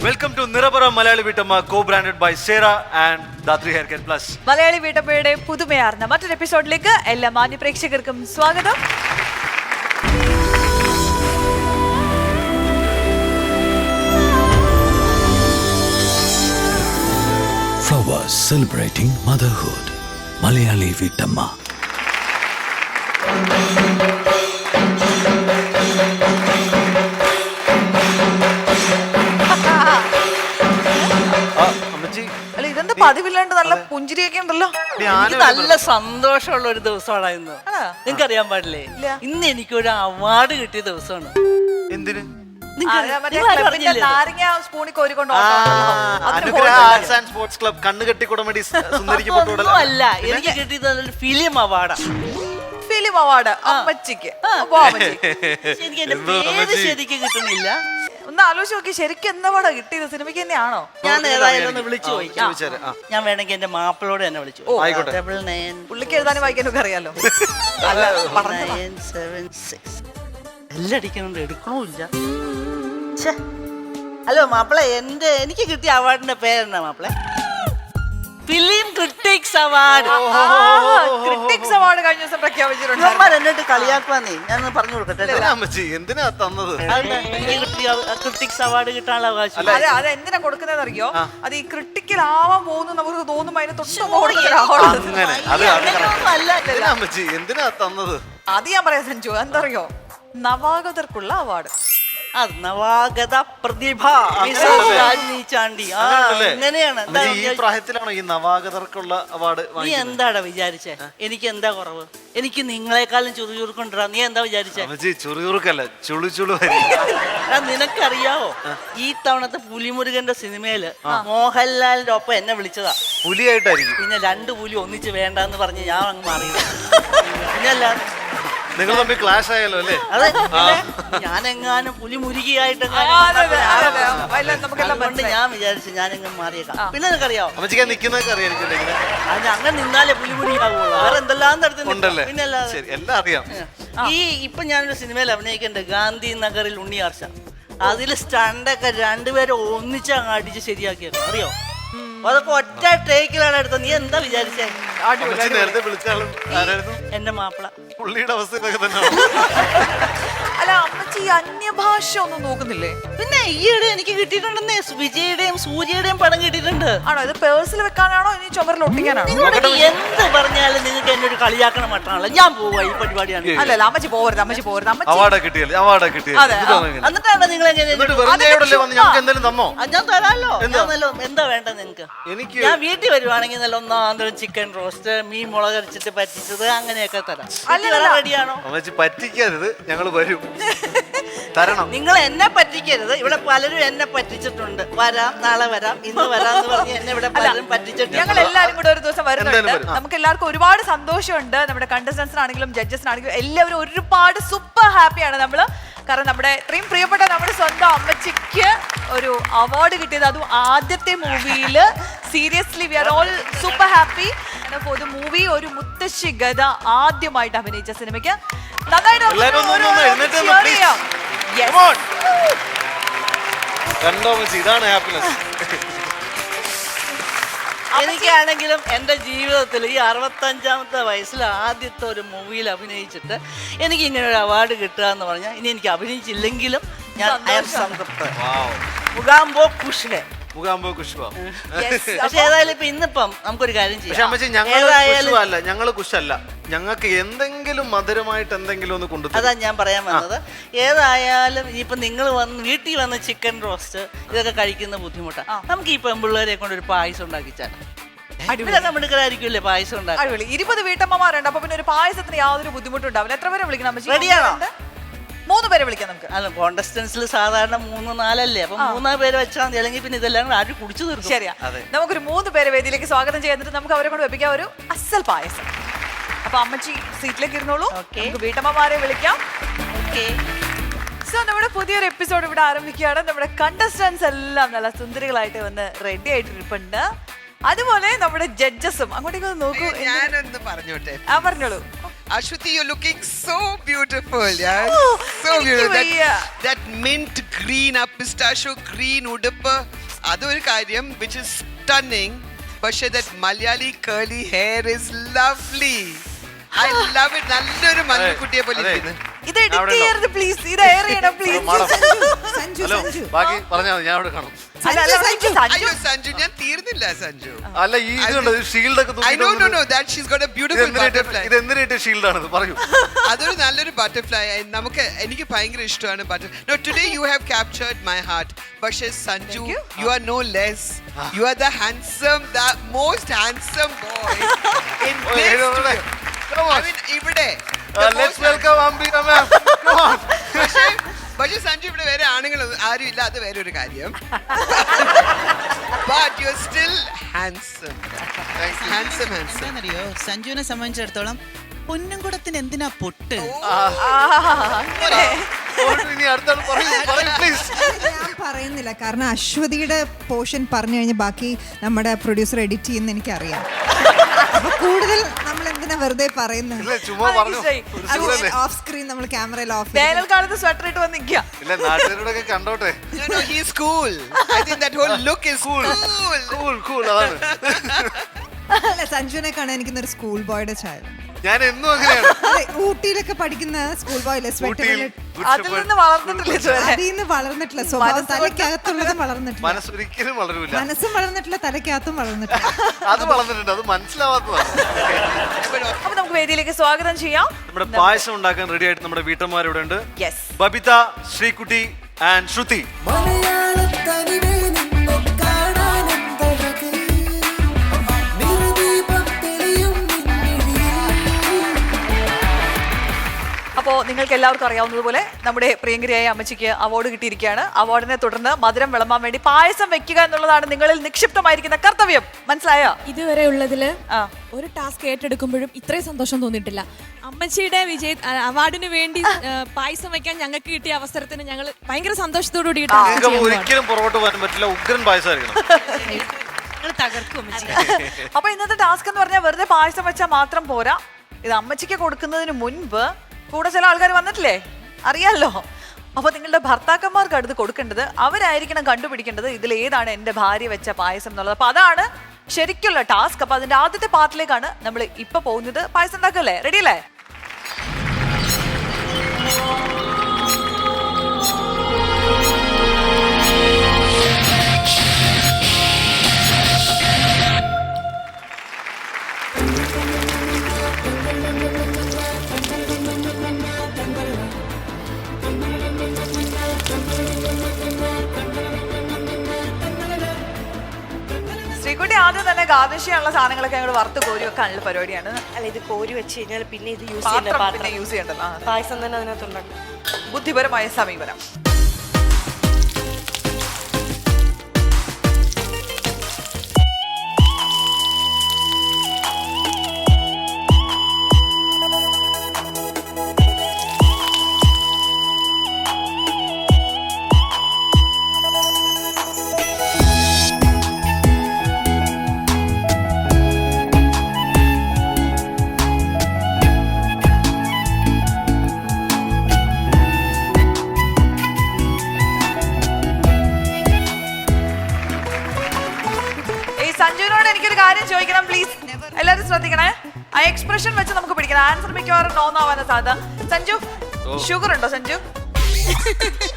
Welcome to Nirapara Malayali വീട്ടമ്മ, co-branded by Sera and Datri Hair Care Plus. Malayali വീട്ടമ്മയുടെ പുതുമയാർന്ന മറ്റൊരു എപ്പിസോഡിലേക്ക് എല്ലാ മാന്യ പ്രേക്ഷകർക്കും സ്വാഗതം. Flowers celebrating motherhood. മലയാളി വീട്ടമ്മ. അല്ല, ഇതെന്താ പതിവില്ലാണ്ട് നല്ല പുഞ്ചിരിയൊക്കെ ഉണ്ടല്ലോ. എനിക്ക് നല്ല സന്തോഷമുള്ള ഒരു ദിവസമാണ് ഇന്ന്. നിങ്ങൾക്ക് അറിയാൻ പാടില്ലേ, ഇന്ന് എനിക്കൊരു അവാർഡ് കിട്ടിയ ദിവസമാണ്. എന്തിന്? സ്പോർട്സ് ക്ലബ് കണ്ണുകെട്ടിക്കൊടമടി അല്ല, എനിക്ക് കിട്ടിയത് ഫിലിം അവാർഡാണ്. ഫിലിം അവാർഡ് അമ്മച്ചിക്ക്. എനിക്ക് എന്റെ പേര് ശരിക്കും കിട്ടുന്നില്ല. ഒന്ന് ആലോചിച്ച് നോക്കി, ശരിക്കും എന്താ പാടാ കിട്ടിയത്? സിനിമയ്ക്ക് തന്നെയാണോ? ഞാൻ ഏതായാലും ഒന്ന് വിളിച്ചു ചോദിക്കാം. ഞാൻ വേണമെങ്കിൽ എന്റെ മാപ്പിളോട് തന്നെ വിളിച്ചു. പുള്ളിക്ക് എഴുതാനും വായിക്കാനും ഒക്കെ അറിയാലോ. എല്ലാം അടിക്കുന്നുണ്ട്, എടുക്കണമില്ല. ഹലോ മാപ്പിള, എനിക്ക് കിട്ടിയ അവാർഡിന്റെ പേരെന്നാ മാപ്പിള? Film critics award. Critics award കഴിഞ്ഞ ദിവസം പ്രഖ്യാപിച്ചിട്ടുണ്ട്. എന്നിട്ട് കളിയാക്കുവാന്നേ, ഞാൻ പറഞ്ഞു കൊടുക്കട്ടെ. എന്തിനാ തന്നത്? ക്രിട്ടിക്സ് അവാർഡ് കിട്ടാനുള്ള അവകാശം. അത് എന്തിനാ കൊടുക്കുന്നത് അറിയോ? അത് ഈ ക്രിട്ടിക്കൽ ആവാൻ പോകുന്നു നമുക്ക് തോന്നുമ്പോ അതിന് തൊട്ട് എന്തിനാ തന്നത്? അത് ഞാൻ പറയാം സഞ്ജു, എന്താ അറിയോ? നവാഗതർക്കുള്ള അവാർഡ്. നവാഗത പ്രതിഭ. ഈ പ്രായത്തിലാണോ ഈ നവാഗതർക്കുള്ള അവാർഡ്? നീ എന്താടാ വിചാരിച്ചേ? എനിക്ക് എന്താ കുറവ്? എനിക്ക് നിങ്ങളെക്കാളും ചുറുചുറുക്കുണ്ടാ. നീ എന്താ വിചാരിച്ചേ? ചുറുചുറുക്കല്ല, ചുളുചുളു. നിനക്കറിയാവോ, ഈ തവണത്തെ പുലിമുരുകന്റെ സിനിമയില് മോഹൻലാലിന്റെ ഒപ്പം എന്നെ വിളിച്ചതാ. പുലിയായിട്ടായിരിക്കും. പിന്നെ 2 പുലി ഒന്നിച്ച് വേണ്ടെന്ന് പറഞ്ഞ് ഞാൻ അങ്ങ് മാറിയത്. പിന്നല്ല, നിങ്ങൾ തമ്മിൽ ക്ലാഷ് ആയാലോ അല്ലേ? അതെ, ഞാനെങ്ങാനും പുലി മുരുകിയായിട്ട് ഞാൻ വിചാരിച്ചു ഞാനെങ്ങും മാറിയേക്കാം. പിന്നെ നിനക്കറിയാവോ, അമ്മച്ചിക്ക് നിൽക്കുന്നതൊക്കെ അറിയാം. അത് അങ്ങനെ നിന്നാലേ പുലി മുരുകിയാവുള്ളൂ. വേറെ എന്തെല്ലാം തരത്തിലുണ്ടല്ലേ? പിന്നല്ലാതെ എല്ലാം അറിയാം. ഇപ്പൊ ഞാനൊരു സിനിമയിൽ അഭിനയിക്കുന്നുണ്ട്, ഗാന്ധി നഗറിൽ ഉണ്ണിയാർച്ച. അതില് സ്റ്റണ്ടൊക്കെ 2 പേരെ ഒന്നിച്ചങ്ങ് അടിച്ച് ശരിയാക്കിയത് അറിയോ? അതൊക്കെ ഒറ്റ ടേക്കിലാണ് എടുത്തത്. നീ എന്താ വിചാരിച്ചേ? നേരത്തെ വിളിച്ചാലും എന്റെ മാപ്പിള. പുള്ളിയുടെ അവസ്ഥ തന്നെ. അല്ല, അമ്മച്ചി അന്യഭാഷ ഒന്നും നോക്കുന്നില്ലേ? പിന്നെ ഈയിടെ എനിക്ക് കിട്ടിയിട്ടുണ്ടെന്നേ, വിജയുടെയും സൂര്യയുടെയും പടം കിട്ടിയിട്ടുണ്ട്. ആണോ? ഇത് പേഴ്സിൽ വെക്കാനാണോ ഇനി ചുമരിൽ ഒട്ടിക്കാനാണോ? എന്ത് പറഞ്ഞാലും നിങ്ങൾക്ക് എന്നെ ഒരു കളിയാക്കണം മട്ടാണല്ലോ. ഞാൻ പോവാ, ഈ പരിപാടിയാണ്. അല്ലല്ല, അമ്മച്ചി പോകരുത്, അമ്മച്ചി പോകരുത്. അവാർഡ് കിട്ടിയല്ലോ. എന്നിട്ടാണ് നിങ്ങൾ എങ്ങനെ? ഞാൻ തരാമല്ലോ. എന്താ വേണ്ടത് നിങ്ങൾക്ക്? ഞാൻ വീട്ടിൽ വരുവാണെങ്കിൽ നല്ല ഒന്നാന്തരം ചിക്കൻ റോസ്റ്റ്, മീൻ മുളകരച്ചിട്ട് പറ്റിച്ചത്, അങ്ങനെയൊക്കെ തരാം. റെഡിയാണോ? പറ്റിക്കരുത്, ഞങ്ങൾ വരും, തരണം. നിങ്ങൾ എന്നെ പറ്റിക്കരുത്. ഇവിടെ പലരും എന്നെ പറ്റിച്ചിട്ടുണ്ട്. വരാം, നാളെ വരാം, ഇന്ന് വരാന്ന് പറഞ്ഞ് എന്നെ ഇവിടെ പലരും പറ്റിച്ചിട്ടുണ്ട്. ഞങ്ങൾ എല്ലാവരും കൂടെ ഒരു ദിവസം വരുന്നുണ്ട്. നമുക്ക് എല്ലാവർക്കും ഒരുപാട് സന്തോഷമുണ്ട്. നമ്മുടെ കണ്ടസ്റ്റൻസിനാണെങ്കിലും ജഡ്ജസിനാണെങ്കിലും എല്ലാവരും ഒരുപാട് സൂപ്പർ ഹാപ്പിയാണ് നമ്മള്. കാരണം നമ്മുടെ ഇത്രയും പ്രിയപ്പെട്ട നമ്മുടെ സ്വന്തം അമ്മച്ചിക്ക് ഒരു അവാർഡ് കിട്ടിയത്, അതും ആദ്യത്തെ മൂവിയില്. Seriously we are all super happy for the movie. ഒരു മുത്തശ്ശി ഗത ആദ്യമായിട്ട് അഭിനയിച്ച സിനിമയ്ക്ക് നന്നായിട്ട് ഇതാണ് ഹാപ്പിനെസ്. എനിക്കാണെങ്കിലും എൻ്റെ ജീവിതത്തിൽ ഈ 65ാമത്തെ വയസ്സിൽ ആദ്യത്തെ ഒരു മൂവിയിൽ അഭിനയിച്ചിട്ട് എനിക്ക് ഇങ്ങനെ ഒരു അവാർഡ് കിട്ടുക എന്ന് പറഞ്ഞാൽ, ഇനി എനിക്ക് അഭിനയിച്ചില്ലെങ്കിലും ഞാൻ സംതൃപ്ത. മുഖാംബോ ഖുഷ്. പക്ഷെ ഏതായാലും ഇപ്പൊ ഇന്നിപ്പം നമുക്കൊരു കാര്യം ചെയ്യാം. ഞങ്ങള് കുശല്ല, ഞങ്ങൾക്ക് എന്തെങ്കിലും മധുരമായിട്ട് എന്തെങ്കിലും ഒന്ന് കൊണ്ടു. അതാ ഞാൻ പറയാൻ വന്നത്. ഏതായാലും ഇപ്പൊ നിങ്ങൾ വീട്ടിൽ വന്ന് ചിക്കൻ റോസ്റ്റ് ഇതൊക്കെ കഴിക്കുന്ന ബുദ്ധിമുട്ടാണ്. നമുക്ക് ഈ പെമ്പിള്ളേരെ കൊണ്ട് ഒരു പായസം ഉണ്ടാക്കിച്ചാൽ മിടുക്കരായിരിക്കുമല്ലേ പായസം ഉണ്ടാക്കി. 20 വീട്ടമ്മമാരുണ്ട്, അപ്പൊ പിന്നെ ഒരു പായസത്തിന് യാതൊരു ബുദ്ധിമുട്ടുണ്ടാവില്ല. എത്ര പേരെ വിളിക്കണം? റെഡിയാണോ? 3 പേരെ വിളിക്കാം നമുക്ക്. അല്ല, കോണ്ടസ്റ്റൻസിൽ സാധാരണ 3-4 അല്ലേ? അപ്പൊ 3 പേര് വെച്ചാൽ മതി. അല്ലെങ്കിൽ പിന്നെ ഇതെല്ലാം കൂടെ ആരും കുടിച്ചു തീർക്കും. ശരിയാ, നമുക്കൊരു 3 പേരെ വേദിയിലേക്ക് സ്വാഗതം ചെയ്തിട്ട് നമുക്ക് അവരെ കൊണ്ട് വെപ്പിക്കാം ഒരു അസൽ പായസം. അപ്പൊ അമ്മച്ചി സീറ്റിലേക്ക് ഇരുന്നോളൂ. നമുക്ക് വീട്ടമ്മമാരെ വിളിക്കാം. സോ നമ്മുടെ പുതിയൊരു എപ്പിസോഡ് ഇവിടെ ആരംഭിക്കുകയാണ്. നമ്മുടെ കണ്ടസ്റ്റൻസ് എല്ലാം നല്ല സുന്ദരികളായിട്ട് വന്ന് റെഡി ആയിട്ടിരിപ്പുണ്ട്. അതുപോലെ നമ്മുടെ ജഡ്ജസും അങ്ങോട്ടേക്ക് നോക്കൂ. ഞാനൊന്ന് പറഞ്ഞോട്ടെ. പറഞ്ഞോളൂ. Ashwati, you're looking so beautiful. Yeah, so എനിക്ക് beautiful. വയ്യ. That mint green, pistachio green ഉടുപ്പ് അതൊരു കാര്യം, which is stunning. പക്ഷേ that Malayali curly hair is lovely. I love it. നല്ലൊരു മഞ്ഞക്കുട്ടിയെ പോലെ ഇരിക്കുന്നു. ഇത് എഡിറ്റ് ചെയ്യരുത് പ്ലീസ്, ഇത് എയർ ചെയ്യണം പ്ലീസ്. ഹലോ ബാക്കി പറഞ്ഞാൽ മതി, ഞാൻ അവിടെ കാണും. അയ്യോ സഞ്ജു, ഞാൻ തീർന്നില്ല സഞ്ജു. അല്ല ഈ ഇതുണ്ട് ഷീൽഡ് ഒക്കെ I know, no, that she's got a beautiful butterfly. ഇത് എന്തിനായിട്ട് ഷീൽഡ് ആണെന്ന് പറയൂ. അതൊരു നല്ലൊരു ബട്ടർഫ്ലൈ. എനിക്ക് ഭയങ്കര ഇഷ്ടമാണ് butter. No, today you have captured my heart. പക്ഷേ Sanju, you are no less. You are the most handsome boy in this studio. I mean, ഇവിടെ Let's welcome Ambika ma'am. Come on. പക്ഷേ സഞ്ജു, ഇവിടെ വേറെ ആണുങ്ങൾ ആരും ഇല്ല, അത് വേറെ ഒരു കാര്യം. But you're still handsome. Handsome. എന്താണെന്നറിയോ, സഞ്ജുവിനെ സംബന്ധിച്ചിടത്തോളം പൊന്നുംകുടത്തിന് എന്തിനാ പൊട്ട്? ഇനി അടുത്താണ് പറയൂ പ്ലീസ്. ഞാൻ പറയുന്നില്ല, കാരണം അശ്വതിയുടെ പോർഷൻ പറഞ്ഞു കഴിഞ്ഞാൽ ബാക്കി നമ്മുടെ പ്രൊഡ്യൂസർ എഡിറ്റ് ചെയ്യുന്ന എനിക്കറിയാം. അപ്പൊ കൂടുതൽ നമ്മൾ എന്തിനാ വെറുതെ പറയുന്നത്? ഇല്ല ചുമ്മാ പറഞ്ഞു. ഓഫ് സ്ക്രീൻ നമ്മൾ ക്യാമറയിൽ ഓഫ് വേനൽക്കാലത്ത് സ്വെറ്റർ ഇട്ട് വന്ന് നിൽക്കുക. ഇല്ല നാട്ടുകാരോടൊക്കെ കണ്ടോട്ടെ. No, he's cool. I think that whole look is cool. Cool അതാണ്. അല്ല, സഞ്ജുവിനെ കാണാൻ എനിക്കൊരു സ്കൂൾ ബോയുടെ ചായ. ഞാൻ എന്നും അങ്ങനെയാണ്. ഊട്ടിയിലൊക്കെ പഠിക്കുന്ന സ്കൂൾ ബോയിലെ സ്വെറ്റർ അതിൽ നിന്ന് വളർന്നിട്ടില്ല ഇതുവരെ. അതിൽ നിന്ന് വളർന്നിട്ടില്ല. സ്വഭാവം തലയ്ക്കകത്തുള്ളതും വളർന്നിട്ടില്ല. മനസ്സൊരിക്കലും വളരൂല. മനസ്സും വളർന്നിട്ടില്ല, തലയ്ക്കകത്തും വളർന്നിട്ടില്ല. അത് വളർന്നിട്ടുണ്ട്, അത് മനസ്സിലാവാത്തതാണ്. അപ്പൊ നമുക്ക് വേദിയിലേക്ക് സ്വാഗതം ചെയ്യാം. നമ്മുടെ പായസം ഉണ്ടാക്കാൻ റെഡി ആയിട്ട് നമ്മുടെ വീട്ടമ്മമാരിവിടെ ഉണ്ട്. യെസ്, ബബിത, ശ്രീകുട്ടി ആൻഡ് ശ്രുതി. അപ്പോൾ നിങ്ങൾക്ക് എല്ലാവർക്കും അറിയാവുന്നതുപോലെ നമ്മുടെ പ്രിയങ്കരിയായ അമ്മച്ചിക്ക് അവാർഡ് കിട്ടിയിരിക്കുകയാണ്. അവാർഡിനെ തുടർന്ന് മധുരം വിളമ്പാൻ വേണ്ടി പായസം വെക്കുക എന്നുള്ളതാണ് നിങ്ങളിൽ നിക്ഷിപ്തമായിരിക്കുന്ന കർത്തവ്യം. മനസ്സിലായോ? ഇതുവരെ ഉള്ളതില് ഒരു ടാസ്ക് ഏറ്റെടുക്കുമ്പോഴും ഇത്രയും സന്തോഷം തോന്നിയിട്ടില്ല. അമ്മച്ചിയുടെ അവാർഡിന് വേണ്ടി പായസം വെക്കാൻ ഞങ്ങൾക്ക് കിട്ടിയ അവസരത്തിന് ഞങ്ങൾ ഭയങ്കര സന്തോഷത്തോടു കൂടിയിട്ട് ഒരിക്കലും പുറകോട്ട് പോകാൻ പറ്റില്ല. ഉഗ്രൻ പായസമായിരിക്കണം. അപ്പൊ ഇന്നത്തെ ടാസ്ക് എന്ന് പറഞ്ഞാൽ വെറുതെ പായസം വെച്ചാൽ മാത്രം പോരാ. ഇത് അമ്മച്ചിക്ക് കൊടുക്കുന്നതിന് മുൻപ് കൂടെ ചില ആൾക്കാർ വന്നിട്ടില്ലേ, അറിയാലോ. അപ്പൊ നിങ്ങളുടെ ഭർത്താക്കന്മാർക്ക് അടുത്ത് കൊടുക്കേണ്ടത് അവരായിരിക്കണം കണ്ടുപിടിക്കേണ്ടത് ഇതിൽ ഏതാണ് എൻ്റെ ഭാര്യ വെച്ച പായസം എന്നുള്ളത്. അപ്പൊ അതാണ് ശരിക്കുള്ള ടാസ്ക്. അപ്പൊ അതിന്റെ ആദ്യത്തെ പാർട്ടിലേക്കാണ് നമ്മൾ ഇപ്പൊ പോകുന്നത്. പായസം ഉണ്ടാക്കല്ലേ? റെഡി അല്ലേ? ശ്രീകുട്ടി ആദ്യം തന്നെ ഗാർണിഷിനുള്ള സാധനങ്ങളൊക്കെ ഞങ്ങൾ വറുത്ത് കോരി വെക്കാനുള്ള പരിപാടിയാണ്. അല്ല, ഇത് കോരി വെച്ച് കഴിഞ്ഞാൽ പിന്നെ ഇത് യൂസ് പാത്രം യൂസ് ചെയ്യണ്ടല്ലോ. പായസം തന്നെ അതിനകത്തുണ്ടാക്കും. ബുദ്ധിപരമായ സമീപനം. സഞ്ജുവിനോട് എനിക്കൊരു കാര്യം ചോദിക്കണം പ്ലീസ്. എല്ലാവരും ശ്രദ്ധിക്കണേ. ആ എക്സ്പ്രഷൻ വെച്ച് നമുക്ക് പിടിക്കണം. ആൻസർ മിക്കവാറും നോന്നാവാനാ സാധ്യത. സഞ്ജു, ഷുഗർ ഉണ്ടോ സഞ്ജു?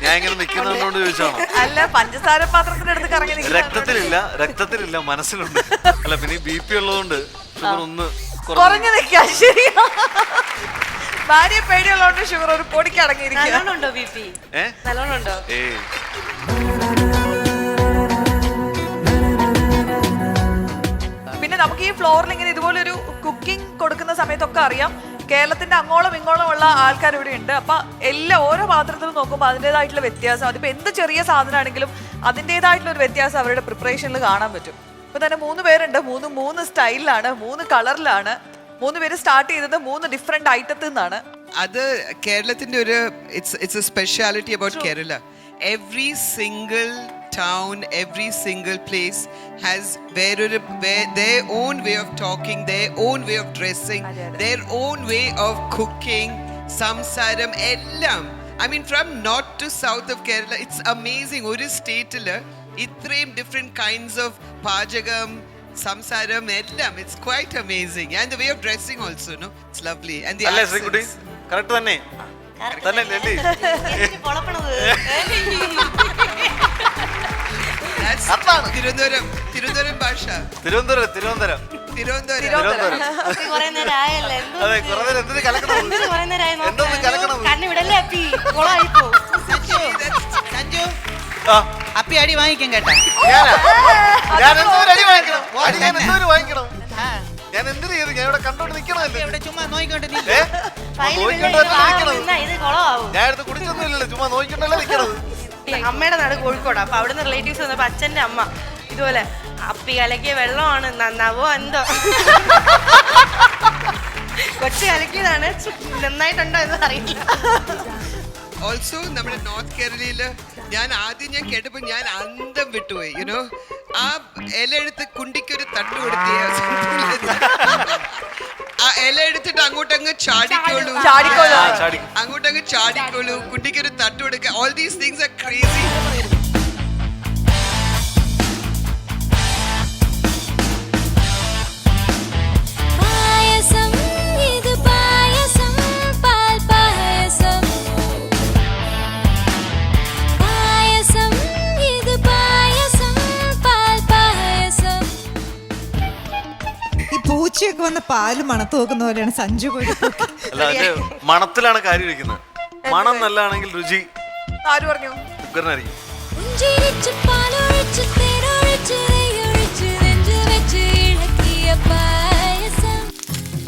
ഞാൻ ഇങ്ങനെ നിൽക്കുന്നതുകൊണ്ട് ചോദിച്ചാണോ? അല്ല, പഞ്ചസാര പാത്രത്തിന്റെ അടുത്ത് കറങ്ങി. രക്തത്തിലില്ല മനസ്സിലുണ്ട്. അല്ല പിന്നെ BP ഉള്ളതുകൊണ്ട് ഷുഗർ ഒന്ന് കുറഞ്ഞു നിൽക്കുക. ശരിയാ, ഭാര്യ പേടിയുള്ളതുകൊണ്ട് ഷുഗർ ഒരു പൊടിക്ക് അടങ്ങിയിരിക്കുക. നല്ലോണുണ്ടോ BP? നല്ലോണുണ്ടോ? പിന്നെ നമുക്ക് ഈ ഫ്ലോറിൽ ഇങ്ങനെ ഇതുപോലെ ഒരു കുക്കിംഗ് കൊടുക്കുന്ന സമയത്തൊക്കെ അറിയാം കേരളത്തിന്റെ അങ്ങോളം ഇങ്ങോളം ഉള്ള ആൾക്കാർ ഇവിടെ ഉണ്ട്. അപ്പൊ ഓരോ പാത്രത്തിലും നോക്കുമ്പോൾ അതിൻ്റെതായിട്ടുള്ള വ്യത്യാസം, അതിപ്പോ എന്ത് ചെറിയ സാധനമാണെങ്കിലും അതിൻ്റെതായിട്ടുള്ള ഒരു വ്യത്യാസം അവരുടെ പ്രിപ്പറേഷനിൽ കാണാൻ പറ്റും. ഇപ്പൊ തന്നെ 3 പേരുണ്ട്. മൂന്ന് സ്റ്റൈലിലാണ്, 3 കളറിലാണ്. 3 പേര് സ്റ്റാർട്ട് ചെയ്തത് 3 ഡിഫറെന്റ് ഐറ്റത്തിൽ നിന്നാണ്. അത് കേരളത്തിന്റെ ഒരു it's A speciality about Kerala. Every single town, every single place has their own way of talking, their own way of dressing, their own way of cooking, samsaram, ellam. I mean, from north to south of Kerala, it's amazing. Oru state il itrem different kinds of pajagam, samsaram, ellam. It's quite amazing. And the way of dressing also, no? It's lovely. And the അല്ലേ Sreekutty? accents. Correct തന്നെ തന്നെ അല്ലേ? That's അതാണ്. തിരുവനന്തപുരം ഭാഷ. തിരുവനന്തപുരം തിരുവനന്തപുരം. കുറെ നേരം ആയല്ലോ എന്തോ അതെ കുറെ നേരം എന്തിനു കലക്കണം കുറെ നേരമായി എന്തോന്ന് കലക്കണം കണ്ണു വിടല്ലേ അപ്പി കൊളായിപ്പോ സഞ്ജു ആ അപ്പി അടി വാങ്ങിക്കും കേട്ടാ. ഞാൻ എന്തോരം അടി വാങ്ങിക്കണം ഞാൻ എന്തോരം വാങ്ങിക്കണം ഞാൻ എന്തിനു ചെയ്തു ഞാൻ ഇവിടെ കണ്ടോണ്ട് നിക്കണല്ലേ ഇവിടെ ചുമ്മാ നോയിക്കൊണ്ട് നീ ഇത് കൊളാവും ഞാൻ എടുത്ത് കുടിച്ചൊന്നും ഇല്ലല്ലോ ചുമ്മാ നോക്കിണ്ടല്ലേ നിക്കണത് അമ്മയുടെ നാട് കോഴിക്കോട് അപ്പൊ അവിടുന്ന് റിലേറ്റീവ്സ് വന്നപ്പോ അച്ഛന്റെ അമ്മ ഇതുപോലെ അപ്പി കലക്കിയ വെള്ളമാണ് നന്നാവോ എന്തോ കൊച്ചു കലക്കിയതാണ് നന്നായിട്ടുണ്ടോ എന്ന് അറിയില്ല. ഓൾസോ നമ്മുടെ നോർത്ത് കേരളയില് ഞാൻ കേട്ടപ്പോ ഞാൻ അന്തം വിട്ടുപോയി. യുനോ ആ ഇല എടുത്ത് കുണ്ടിക്കൊരു തട്ട് കൊടുത്തേ ആ ഇല എടുത്തിട്ട് അങ്ങോട്ടങ്ങ് ചാടിക്കോളൂ അങ്ങോട്ടങ്ങ് ചാടിക്കോളൂ കുണ്ടിക്കൊരു തട്ട് കൊടുക്കുക. All these things are crazy. പൂച്ചയൊക്കെ വന്ന് പാല് മണത്ത് നോക്കുന്ന പോലെയാണ് സഞ്ജു പോയി. അല്ല അതിന്റെ മണത്തിലാണ് കാര്യം ഇരിക്കുന്നത്. മണം നല്ലതാണെങ്കിൽ രുചി ആര് പറഞ്ഞു? ഉഗ്രനായിരിക്കും.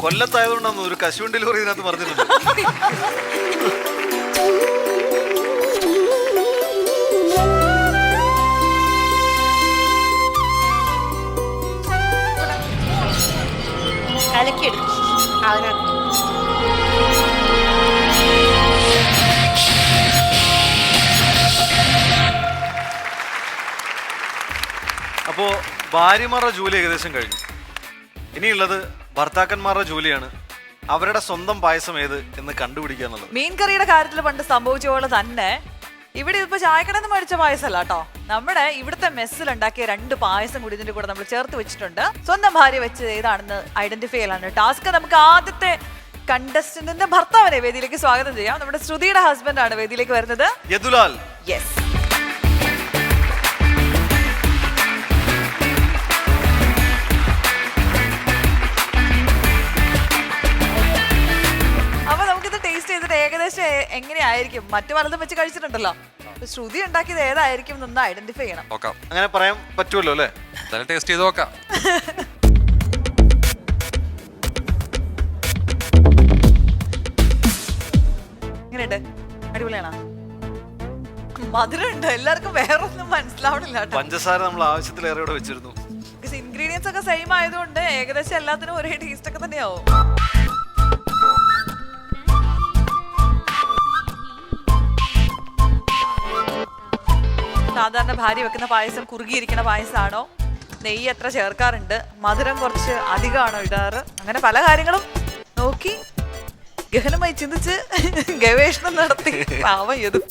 കൊല്ലത്തായതുകൊണ്ടാന്ന് ഒരു കശുവണ്ടി ലോറി ഇതിനകത്ത് പറഞ്ഞിട്ടുണ്ട്. കലക്കിയെടുക്കും അതിനകത്ത് അപ്പോ ഭാര്യമാരുടെ ജോലി ഏകദേശം കഴിഞ്ഞു. ഇനിയുള്ളത് ഭർത്താക്കന്മാരുടെ ജോലിയാണ്. അവരുടെ സ്വന്തം പായസം ഏത് എന്ന് കണ്ടുപിടിക്കുക എന്നുള്ളത്. മീൻ കറിയുടെ കാര്യത്തിൽ പണ്ട് സംഭവിച്ച പോലെ തന്നെ ഇവിടെ ഇപ്പൊ ചായക്കടന്ന് മേടിച്ച പായസമല്ല കേട്ടോ, നമ്മുടെ ഇവിടുത്തെ മെസ്സിൽ ഉണ്ടാക്കിയ 2 പായസം കൂടി ഇതിന്റെ കൂടെ നമ്മൾ ചേർത്ത് വെച്ചിട്ടുണ്ട്. സ്വന്തം ഭാര്യ വെച്ച് ഏതാണെന്ന് ഐഡന്റിഫൈ ചെയ്യലാണ് ടാസ്ക്. നമുക്ക് ആദ്യത്തെ കണ്ടസ്റ്റന്റിന്റെ ഭർത്താവിനെ വേദിയിലേക്ക് സ്വാഗതം ചെയ്യാം. നമ്മുടെ ശ്രുതിയുടെ ഹസ്ബൻഡ് ആണ് വേദിയിലേക്ക് വരുന്നത്, യദുലാൽ. യെസ്. അപ്പൊ നമുക്കിത് ടേസ്റ്റ് ചെയ്തിട്ട് ഏകദേശം എങ്ങനെയായിരിക്കും, മറ്റു പലതും വെച്ച് കഴിച്ചിട്ടുണ്ടല്ലോ, ശ്രുതി ഉണ്ടാക്കിയത് ഏതായിരിക്കും എന്നൊന്ന് ഐഡന്റിഫൈ ചെയ്യണം. അങ്ങനെ പറയാൻ പറ്റുമല്ലോ അല്ലേ? ടേസ്റ്റ് ചെയ്ത് നോക്കാം. എങ്ങനെയുണ്ട്? അടിപൊളിയാണോ? മധുരമുണ്ട്. എല്ലാവർക്കും വേറൊന്നും മനസ്സിലാവണില്ല കേട്ടോ. പഞ്ചസാര നമ്മൾ ആവശ്യത്തിലേറെ ഇവിടെ വെച്ചിരുന്നു. ഇൻഗ്രീഡിയൻസ് ഒക്കെ സെയിം ആയതുകൊണ്ട് ഏകദേശം എല്ലാത്തിനും ഒരേ ടേസ്റ്റ് ഒക്കെ തന്നെയാവും. സാധാരണ ഭാര്യ വെക്കുന്ന പായസം കുറുകിയിരിക്കുന്ന പായസമാണോ, നെയ്യ് എത്ര ചേർക്കാറുണ്ട്, മധുരം കുറച്ച് അധികമാണോ ഇടാറ്, അങ്ങനെ പല കാര്യങ്ങളും നോക്കി ഗഹനമായി ചിന്തിച്ച് ഗവേഷണം നടത്തി പാവം യദു.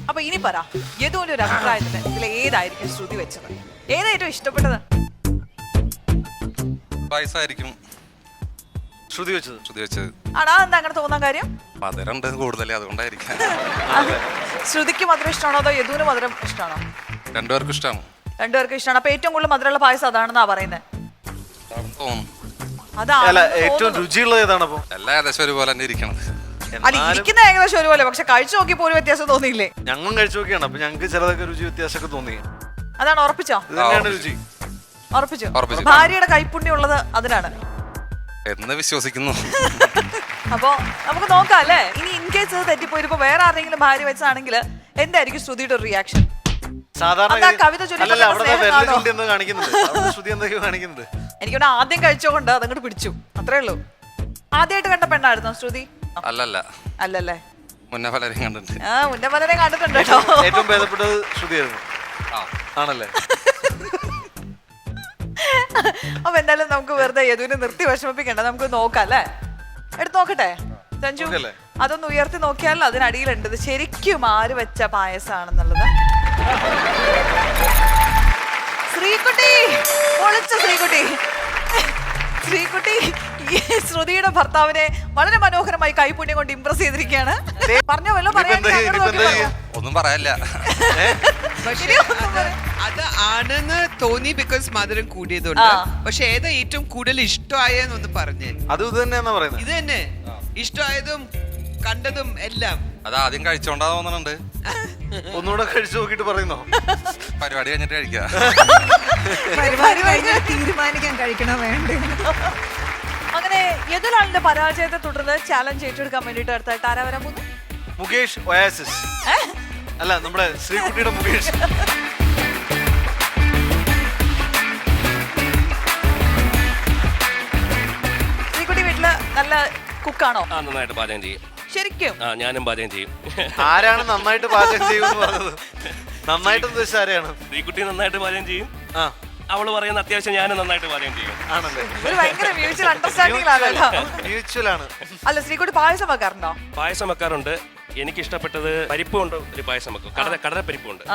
അപ്പൊ ഇനി പറ, യദുവിന്റെ ഒരു അഭിപ്രായത്തിന് ഇതിൽ ഏതായിരിക്കും ശ്രുതി വെച്ചത്? ഏതായിട്ടും ഇഷ്ടപ്പെട്ടത്? പായസായിരിക്കും ശ്രുതി വെച്ചത്. ആണോ? എന്താ അങ്ങനെ തോന്നാൻ കാര്യം? മധുരണ്ട് കൂടുതൽ, അതുകൊണ്ടായിരിക്കും. ശ്രുതിക്ക് മധുരം ഇഷ്ടമാണോ അതോ യദുവിന് മധുരം ഇഷ്ടമാണോ? രണ്ടുപേർക്കും ഇഷ്ടമാണ്. രണ്ടുപേർക്കും ഇഷ്ടമാണ്. അപ്പൊ ഏറ്റവും കൂടുതൽ മധുരമുള്ള പായസം അതാണെന്നാ പറയുന്നത്. അല്ല, ഏറ്റവും രുചിയുള്ളത് ഏതാണ്? അപ്പൊ എല്ലാം ഏകദേശം ഒരുപോലെ തന്നെ ഇരിക്കണത്. അല്ല, ഇരിക്കുന്ന ഏകദേശം ഒരുപോലെ, പക്ഷെ കഴിച്ചു നോക്കിയപ്പോ ഒരു വ്യത്യാസം തോന്നിയില്ലേ? ഞങ്ങളും കഴിച്ചു നോക്കിയാണ്. അപ്പൊ ഞങ്ങൾക്ക് ചിലതൊക്കെ രുചി വ്യത്യാസമൊക്കെ തോന്നി. അതാണ് ഉറപ്പിച്ചോ? ഇത് തന്നെയാണ് രുചി. ഉറപ്പിച്ചു. ഭാര്യയുടെ കൈപ്പുണ്യം ഉള്ളത് അതിനാണ് എന്ന് വിശ്വസിക്കുന്നു. അപ്പൊ നമുക്ക് നോക്കാം അല്ലേ? ഇനി ഇൻ കേസ് തെറ്റിപ്പോയിരിപ്പോ വേറെ ആരെങ്കിലും ഭാര്യ വെച്ചാണെങ്കിൽ എന്തായിരിക്കും ശ്രുതിയുടെ ഒരു റിയാക്ഷൻ? സാധാരണ അതാ കവിത ചൊല്ലി അല്ലല്ല പറഞ്ഞ അവിടെ സ്നേഹമാണോ? വെല്ലുകൊണ്ട് എന്തോ കാണിക്കുന്നുണ്ട്, അവിടെ ശ്രുതി എന്തൊക്കെയോ കാണിക്കുന്നുണ്ട്. എനിക്കൊന്ന് ആദ്യം കഴിച്ചോണ്ട് അതങ്ങോട്ട് പിടിച്ചു, അത്രേ ഉള്ളൂ. ആദ്യമായിട്ട് കണ്ട പെണ്ണായിരുന്നോ ശ്രുതി? അല്ലല്ല, അല്ലല്ലേ? മുന്നേ പലരെയും കണ്ടിട്ടുണ്ട്. ആ മുന്നേ പലരെ കണ്ടിട്ടുണ്ട് കേട്ടോ. ഏറ്റവും ഭേദപ്പെട്ടത് ശ്രുതിയായിരുന്നു. ആണല്ലേ? അപ്പൊ എന്തായാലും നമുക്ക് വെറുതെ യദുവിനെ നിർത്തി വിഷമിപ്പിക്കണ്ട, നമുക്ക് നോക്കാം അല്ലേ? എടുത്ത് നോക്കട്ടെ സഞ്ജു, നോക്കല്ലേ? അതൊന്ന് ഉയർത്തി നോക്കിയാൽ അതിനടിയിലുണ്ട് ഇത് ശരിക്കും ആര് വെച്ച പായസാണെന്നുള്ളത്. ശ്രീകുട്ടി, പൊളിച്ച ശ്രീകുട്ടി. ശ്രീകുട്ടി ഈ ശ്രുതിയുടെ ഭർത്താവിനെ വളരെ മനോഹരമായി കൈപുണ്യം കൊണ്ട് ഇംപ്രസ് ചെയ്തിരിക്കുകയാണ്. പറഞ്ഞോ വല്ലോ പറയാൻ? ഒന്നും പറയാനില്ല. അത് ആണെന്ന് തോന്നി ബിക്കോസ് മധുരം കൂടിയതുകൊണ്ട്. പക്ഷെ ഏതാ ഏറ്റവും കൂടുതൽ ഇഷ്ടമായെന്നൊന്ന് പറഞ്ഞേ. അത് ഇത് തന്നെയാണെന്നാ പറയുന്നത്. ഇത് തന്നെ ഇഷ്ടമായതും കണ്ടതും എല്ലാം. അത് ആദ്യം കഴിച്ചോണ്ടാ തോന്നുന്നുണ്ട്. ഒന്നുകൂടെ കഴിച്ചു നോക്കിട്ട് പറയുന്നോ? പരിപാടി കഴിഞ്ഞിട്ട് കഴിക്കാം. പരിപാടി കഴിഞ്ഞാൽ തീരുമാനിക്കാൻ കഴിക്കണോ വേണ്ടേ. അങ്ങനെ യദുലാളിന്റെ പരാജയത്തെ തുടർന്ന് ചാലഞ്ച് ഏറ്റെടുക്കാൻ വേണ്ടിട്ട് അടുത്തായിട്ട് ആരാ വരാൻ പോകുന്നു? മുകേഷ് ഒയാസിസ്. അല്ല, നമ്മുടെ ശ്രീകുട്ടിയുടെ മുകേഷ്. ശ്രീകുട്ടി വീട്ടില് നല്ല കുക്കാണോ? നന്നായിട്ട് പാചകം ചെയ്യും. ശരിക്കും? ഞാനും പാചകം ചെയ്യും. ആരാണ് നന്നായിട്ട് പാചകം ചെയ്യുമെന്ന് പറഞ്ഞത്? നന്നായിട്ട് ഉദ്ദേശിച്ച ആരെയാണ്? ശ്രീകുട്ടി നന്നായിട്ട് പാചകം ചെയ്യും. ആ, അവള് പറയുന്ന അത്യാവശ്യം ഞാനും നന്നായിട്ട് പാചകം ചെയ്യും. ആണല്ലേ? ഒരു ഭയങ്കര മ്യൂച്വൽ അണ്ടർസ്റ്റാൻഡിംഗിലാണല്ലോ. മ്യൂച്വൽ ആണ്. അല്ല, ശ്രീകുട്ടി പായസം വെക്കാറുണ്ടോ? പായസം വെക്കാറുണ്ട്. എനിക്ക് ഇഷ്ടപ്പെട്ടത് പരിപ്പ് കൊണ്ട് ഒരു പായസം വെക്കും. കടലപ്പരിപ്പുണ്ട്.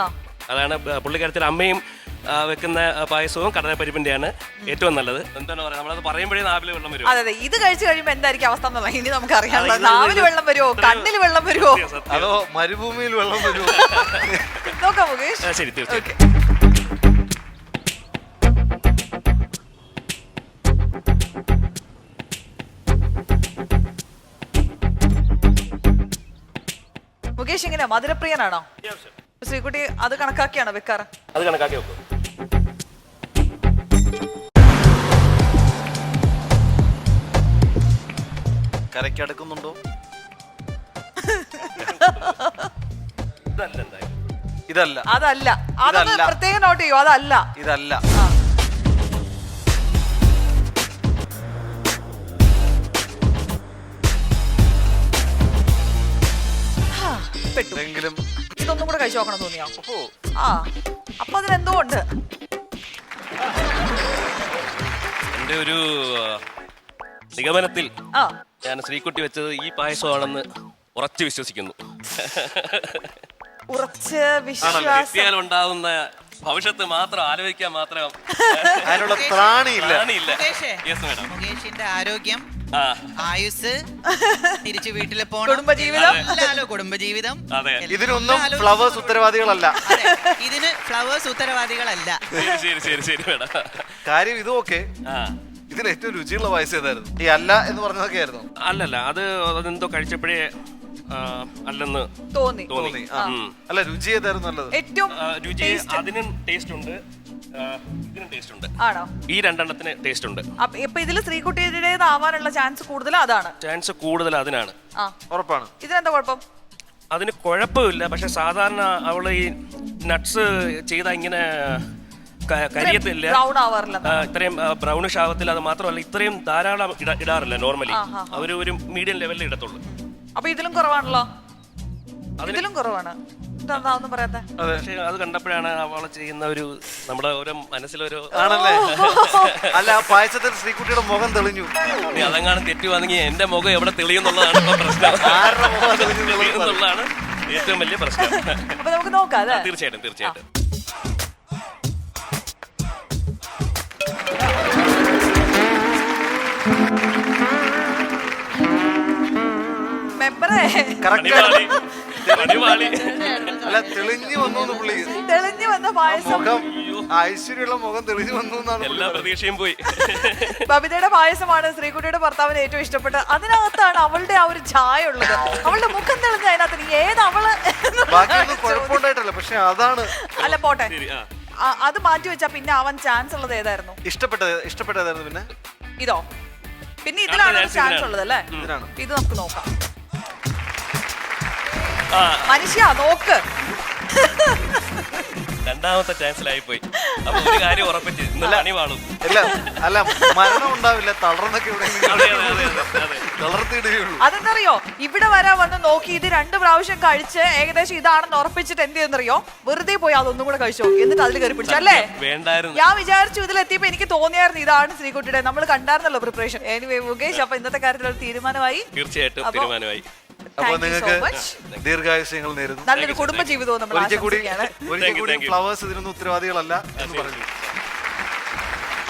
അതാണ് പുള്ളിക്കാരത്തിൽ അമ്മയും വെക്കുന്ന പായസവും കടലപ്പരിപ്പിന്റെയാണ് ഏറ്റവും നല്ലത്. എന്താണ് പറയുക, നമ്മളത് പറയുമ്പോഴേ നാവില് വെള്ളം വരും. അതെ, ഇത് കഴിച്ചു കഴിയുമ്പോ എന്തായിരിക്കും അവസ്ഥ എന്നുള്ള ഇനി നമുക്ക് അറിയാനുള്ള. നാവില് വെള്ളം വരുമോ, കണ്ണില് വെള്ളം വരുമോ, അതോ മരുഭൂമിയിൽ വെള്ളം വരുമോ? നോക്കാം മുകേഷ്. ശരി, തീർച്ചയായും. മുകേഷ് ഇങ്ങനെ മധുരപ്രിയനാണോ? ശ്രീകുട്ടി അത് കണക്കാക്കിയാണോ വെക്കാറ്? അത് കണക്കാക്കി വെക്കും. കരക്കടക്കുന്നുണ്ടോ? ഇതല്ല, അതല്ല. അതൊന്ന് പ്രത്യേകം നോട്ട് ചെയ്യോ, അതല്ല, ഇതല്ല. പെട്ടെങ്കിലും ഇതൊന്നും കൂടെ കഴിച്ചു നോക്കണം തോന്നിയോ? ആ, അപ്പൊ അതിനെന്തോ ഉണ്ട്. എന്റെ ഒരു നിഗമനത്തിൽ ഞാൻ ശ്രീകുട്ടി വെച്ചത് ഈ പായസമാണെന്ന് ഉറച്ചു വിശ്വസിക്കുന്നു. ഉറച്ച് വിശ്വാസം ഉണ്ടാവുന്ന ഭവിഷ്യത്ത് മാത്രം ആലോചിക്കാൻ മാത്രം അതിനുള്ള ത്രാണിയില്ല. മുകേഷിന്റെ ആരോഗ്യം, ആയുസ്, തിരിച്ചു വീട്ടിൽ പോകണം, കുടുംബജീവിതം, ഇതിനൊന്നും ഫ്ലവേഴ്സ് ഉത്തരവാദികളല്ല. ഇതിന് ഫ്ലവേഴ്സ് ഉത്തരവാദികളല്ല. കാര്യം ഇതും ഓക്കെ. ഇതിന് ഏറ്റവും രുചിയുള്ള പായസം ഏതായിരുന്നു? ഈ അല്ല എന്ന് പറഞ്ഞതൊക്കെ ആയിരുന്നു? അല്ലല്ല, അതെന്തോ കഴിച്ചപ്പോഴേ അല്ലെന്ന് തോന്നി. അല്ല, രുചി ഏതായിരുന്നു നല്ലത്? ഏറ്റവും രുചി അതിനും ടേസ്റ്റ് ഉണ്ട്, ഇതിനും ടേസ്റ്റ് ഉണ്ട്. ആണോ? ഈ രണ്ടെണ്ണത്തിന് ടേസ്റ്റ് ഉണ്ട്. ഇപ്പൊ ഇതില് ശ്രീകുട്ടിയുടേതാവാനുള്ള ചാൻസ് കൂടുതൽ അതാണ്. ചാൻസ് കൂടുതൽ അതിനാണ്. ഉറപ്പാണ്. ഇതിനെന്താ കുഴപ്പം? അതിന് കുഴപ്പമില്ല. പക്ഷെ സാധാരണ അവള് ഈ നട്ട്സ് ചെയ്ത ഇങ്ങനെ കരിയത്തില്ല, ഇത്രയും ബ്രൗണിഷ് ആവത്തില്ല. അത് മാത്രമല്ല, ഇത്രയും ധാരാളം ഇടാറില്ല നോർമലി. അവര് ഒരു മീഡിയം ലെവലിൽ ഇടത്തുള്ളൂ. അപ്പൊ ഇതിലും കുറവാണല്ലോ. ഇതിലും കുറവാണ്. എന്താന്ന് പറയാത്തെ? പക്ഷെ അത് കണ്ടപ്പോഴാണ് അവള് ചെയ്യുന്ന ഒരു നമ്മുടെ ഓരോ മനസ്സിലൊരു ആണല്ലേ. അല്ല, ആ പായസത്തിൽ ശ്രീകുട്ടിയുടെ മുഖം തെളിഞ്ഞു. അതെങ്ങാനും തെറ്റുവാണെങ്കിൽ എന്റെ മുഖം എവിടെ തെളിയുന്നുള്ളതാണ് പ്രശ്നം. ആരുടെ മുഖം തെളിയുന്നുള്ളതാണ് ഏറ്റവും വലിയ പ്രശ്നം. അപ്പൊ നമുക്ക് നോക്കാം. തീർച്ചയായിട്ടും, തീർച്ചയായിട്ടും. മെമ്പറേ, അല്ല, തെളിഞ്ഞു വന്നു പുള്ളി. തെളിഞ്ഞു വന്ന പായസം, ഐശ്വര്യമുള്ള മുഖം തെളിഞ്ഞു വന്നു എന്നാണ്. എല്ലാ പ്രതീക്ഷയും പോയി. ബബിതയുടെ പായസമാണ് ശ്രീകുട്ടിയുടെ ഭർത്താവിന് ഏറ്റവും ഇഷ്ടപ്പെട്ടത്. അതിനകത്താണ് അവളുടെ ആ ഒരു ഛായ ഉള്ളത്. അവളുടെ മുഖം തെളിഞ്ഞ അതിനകത്ത് ഏത് അവള് കുഴപ്പമുണ്ടായിട്ടല്ല, പക്ഷെ അതാണ്. അല്ല, പോട്ടെ, അത് മാറ്റി വെച്ചാ പിന്നെ അവൻ ചാൻസ് ഉള്ളത് ഏതായിരുന്നു? ഇഷ്ടപ്പെട്ടതായിരുന്നു. പിന്നെ ഇതോ? പിന്നെ ഇതിലാണ് ചാൻസ് ഉള്ളത് അല്ലേ? ഇതിനാണ്. ഇത് നമുക്ക് നോക്കാം. മനുഷ്യ നോക്ക്. രണ്ടാമത്തെ ചാൻസിലായി പോയി. അപ്പൊ ഒരു കാര്യം ഉറപ്പിച്ച് ഇന്നലെ അണി വാളും. ഇല്ല അല്ല മരണം ഉണ്ടാവില്ല, തളർന്നൊക്കെ ഇവിടെ തളർത്തിയിടുകയുള്ളൂ. അതെന്തറിയോ, ഇവിടെ വരാൻ വന്ന് നോക്കി ഇത് 2 പ്രാവശ്യം കഴിച്ച് ഏകദേശം ഇതാണെന്ന് ഉറപ്പിച്ചിട്ട് എന്ത് ചെയ്യുന്നറിയോ, വെറുതെ പോയി അതൊന്നും കൂടെ കഴിച്ചു നോക്കി, എന്നിട്ട് അതിൽ കയറി പിടിച്ചു അല്ലേ. വേണ്ടായിരുന്നു. ഞാൻ വിചാരിച്ചു ഇതിലെത്തിയപ്പോ എനിക്ക് തോന്നിയായിരുന്നു ഇതാണ് ശ്രീകുട്ടിയുടെ, നമ്മൾ കണ്ടായിരുന്നല്ലോ പ്രിപ്പറേഷൻ. എനിവേ മുകേഷ്, അപ്പൊ ഇന്നത്തെ കാര്യത്തിൽ ഒരു തീരുമാനമായി. തീർച്ചയായിട്ടും തീരുമാനമായി. അപ്പൊ നിങ്ങൾക്ക് ദീർഘായുസ്യങ്ങൾ നേരുന്നു. നല്ലൊരു കുടുംബ ജീവിതവും നമ്മൾ ഒരിക്കൽ കൂടി ആശംസിക്കുകയാണ്. ഫ്ലവേഴ്സ് ഇതിനൊന്നും ഉത്തരവാദികളല്ല എന്ന് പറഞ്ഞു.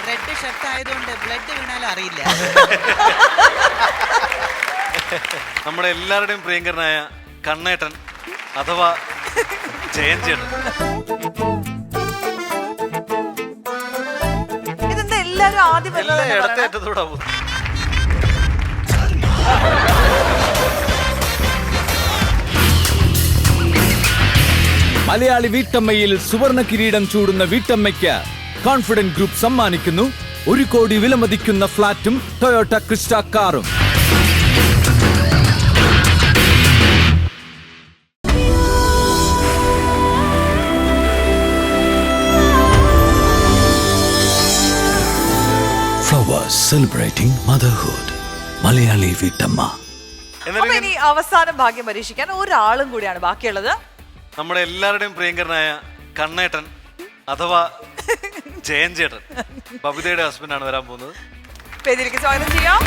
റെഡ് ഷർട്ട് ആയതുകൊണ്ട് ബ്ലഡ് വീണാലും അറിയില്ല. നമ്മുടെ എല്ലാവരുടെയും പ്രിയങ്കരനായ കണ്ണേട്ടൻ അഥവാ ജയൻ ചേട്ടൻ. ഇതെന്താ എല്ലാരും ആദ്യം ഇടത്തെ അറ്റത്തോടാവും. മലയാളി വീട്ടമ്മയിൽ സുവർണ കിരീടം ചൂടുന്ന വീട്ടമ്മയ്ക്ക് കോൺഫിഡന്റ് ഗ്രൂപ്പ് സമ്മാനിക്കുന്നു 1 കോടി വിലമതിക്കുന്ന ഫ്ളാറ്റും ടൊയോട്ട ക്രിസ്റ്റ കാറും. Flowers celebrating motherhood. മലയാളി വീട്ടമ്മ. അപ്പൊ ഇനി അവസാനം ഭാഗ്യം പരീക്ഷിക്കാൻ ഒരാളും കൂടിയാണ് ബാക്കിയുള്ളത്. നമ്മുടെ എല്ലാവരുടെയും പ്രിയങ്കരനായ കണ്ണേട്ടൻ അഥവാ ജയൻ ചേട്ടൻ, ബബിതയുടെ ഹസ്ബൻഡാണ് വരാൻ പോകുന്നത്. വേദിയിലേക്ക് സ്വാഗതം ചെയ്യാം.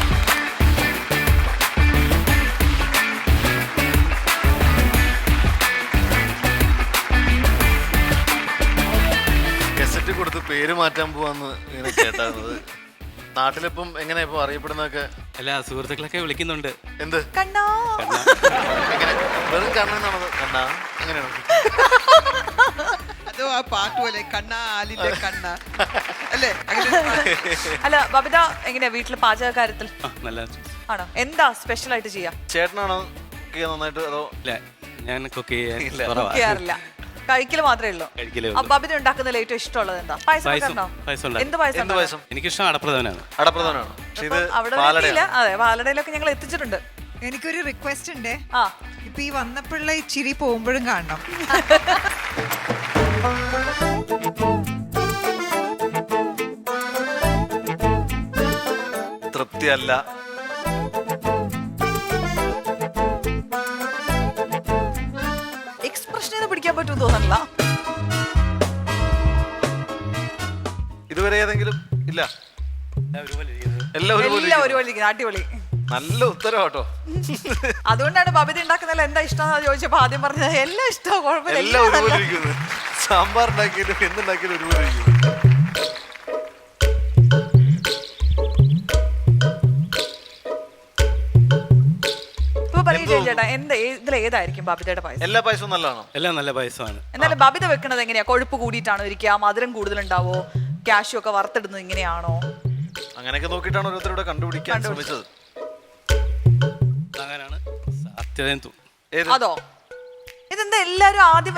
ഗസറ്റ് കൊടുത്ത് പേര് മാറ്റാൻ പോവാന്ന് ഇങ്ങനെ കേട്ടായിരുന്നത്. നാട്ടിലിപ്പം എങ്ങനെയാ ഇപ്പൊ അറിയപ്പെടുന്നതൊക്കെ? അല്ല, സുഹൃത്തുക്കളൊക്കെ വിളിക്കുന്നുണ്ട്. എന്ത് കണ്ണാ? എങ്ങനെ? വെറും കണ്ണെന്നാണത്? കണ്ണാ അങ്ങനെയാണോ? അതോ ആ പാട്ട് പോലെ കണ്ണാ ആലിന്റെ കണ്ണ അല്ലേ? അല്ല ബബിത, എങ്ങനെയാ വീട്ടില് പാചകകാര്യത്തിൽ നല്ല ആണോ? എന്താ സ്പെഷ്യൽ ആയിട്ട് ചെയ്യാം? ചേട്ടനാണോ നന്നായിട്ട് അതോ? ഞാൻ കുക്ക് ചെയ്യാറില്ല, കഴിക്കല് മാത്രമേ ഉള്ളൂ. ബബിത ഉണ്ടാക്കുന്നതിൽ ഏറ്റവും ഇഷ്ടമുള്ളത് എന്താ? പായസം. എന്ത് പായസം? എനിക്കിഷ്ടം അടപ്രഥമനാണ്. അടപ്രഥമനാണ്. പക്ഷെ ഇത് അവിടെ അതെ, പാലടയിലൊക്കെ ഞങ്ങൾ എത്തിച്ചിട്ടുണ്ട്. എനിക്കൊരു റിക്വസ്റ്റ് ഉണ്ട്. ആ, ഇപ്പൊ ഈ വന്നപ്പോഴുള്ള ഈ ചിരി പോകുമ്പോഴും കാണണം. തൃപ്തിയല്ല. എക്സ്പ്രഷൻ പിടിക്കാൻ പറ്റുമെന്ന് തോന്നണില്ല. ഇതുവരെ ഏതെങ്കിലും ഇല്ല? എല്ലാം ഒരുപോലെ അടിപൊളി. നല്ല ഉത്തരം കേട്ടോ. അതുകൊണ്ടാണ് ബബിത ഉണ്ടാക്കുന്നതിൽ എന്താ ഇഷ്ടം ചോദിച്ചപ്പോ ആദ്യം പറഞ്ഞത് എല്ലാം ഇഷ്ടമാണ്, കുഴപ്പമില്ല. എല്ലാം ഒരുപോലെ ഇരിക്കുന്നു. സാമ്പാർ ഉണ്ടാക്കിയാലും എന്തുണ്ടാക്കിയാലും ഒരുപോലെ ഇരിക്കുന്നു. ഇപ്പൊ പറയൂ ചേട്ടാ, ഇതിൽ ഏതായിരിക്കും ബബിതയുടെ പായസം? എല്ലാ പായസവും നല്ലതാണോ? എല്ലാം നല്ല പായസമാണ്. എന്നാലും ബബിത വെക്കണത് എങ്ങനെയാ? കൊഴുപ്പ് കൂടിയിട്ടാണോ ഇരിക്കുക? മധുരം കൂടുതലുണ്ടാവോ? കാഷ്യൂ ഒക്കെ വറുത്തിടുന്നത് ഇങ്ങനെയാണോ? അങ്ങനെയൊക്കെ നോക്കിയിട്ടാണ് ഓരോരുത്തരുടെ കണ്ടുപിടിക്കാൻ ശ്രമിച്ചത്. അങ്ങനെയാണ് സത്യത. അതോ? ഇതെന്താ എല്ലാരും ആദ്യം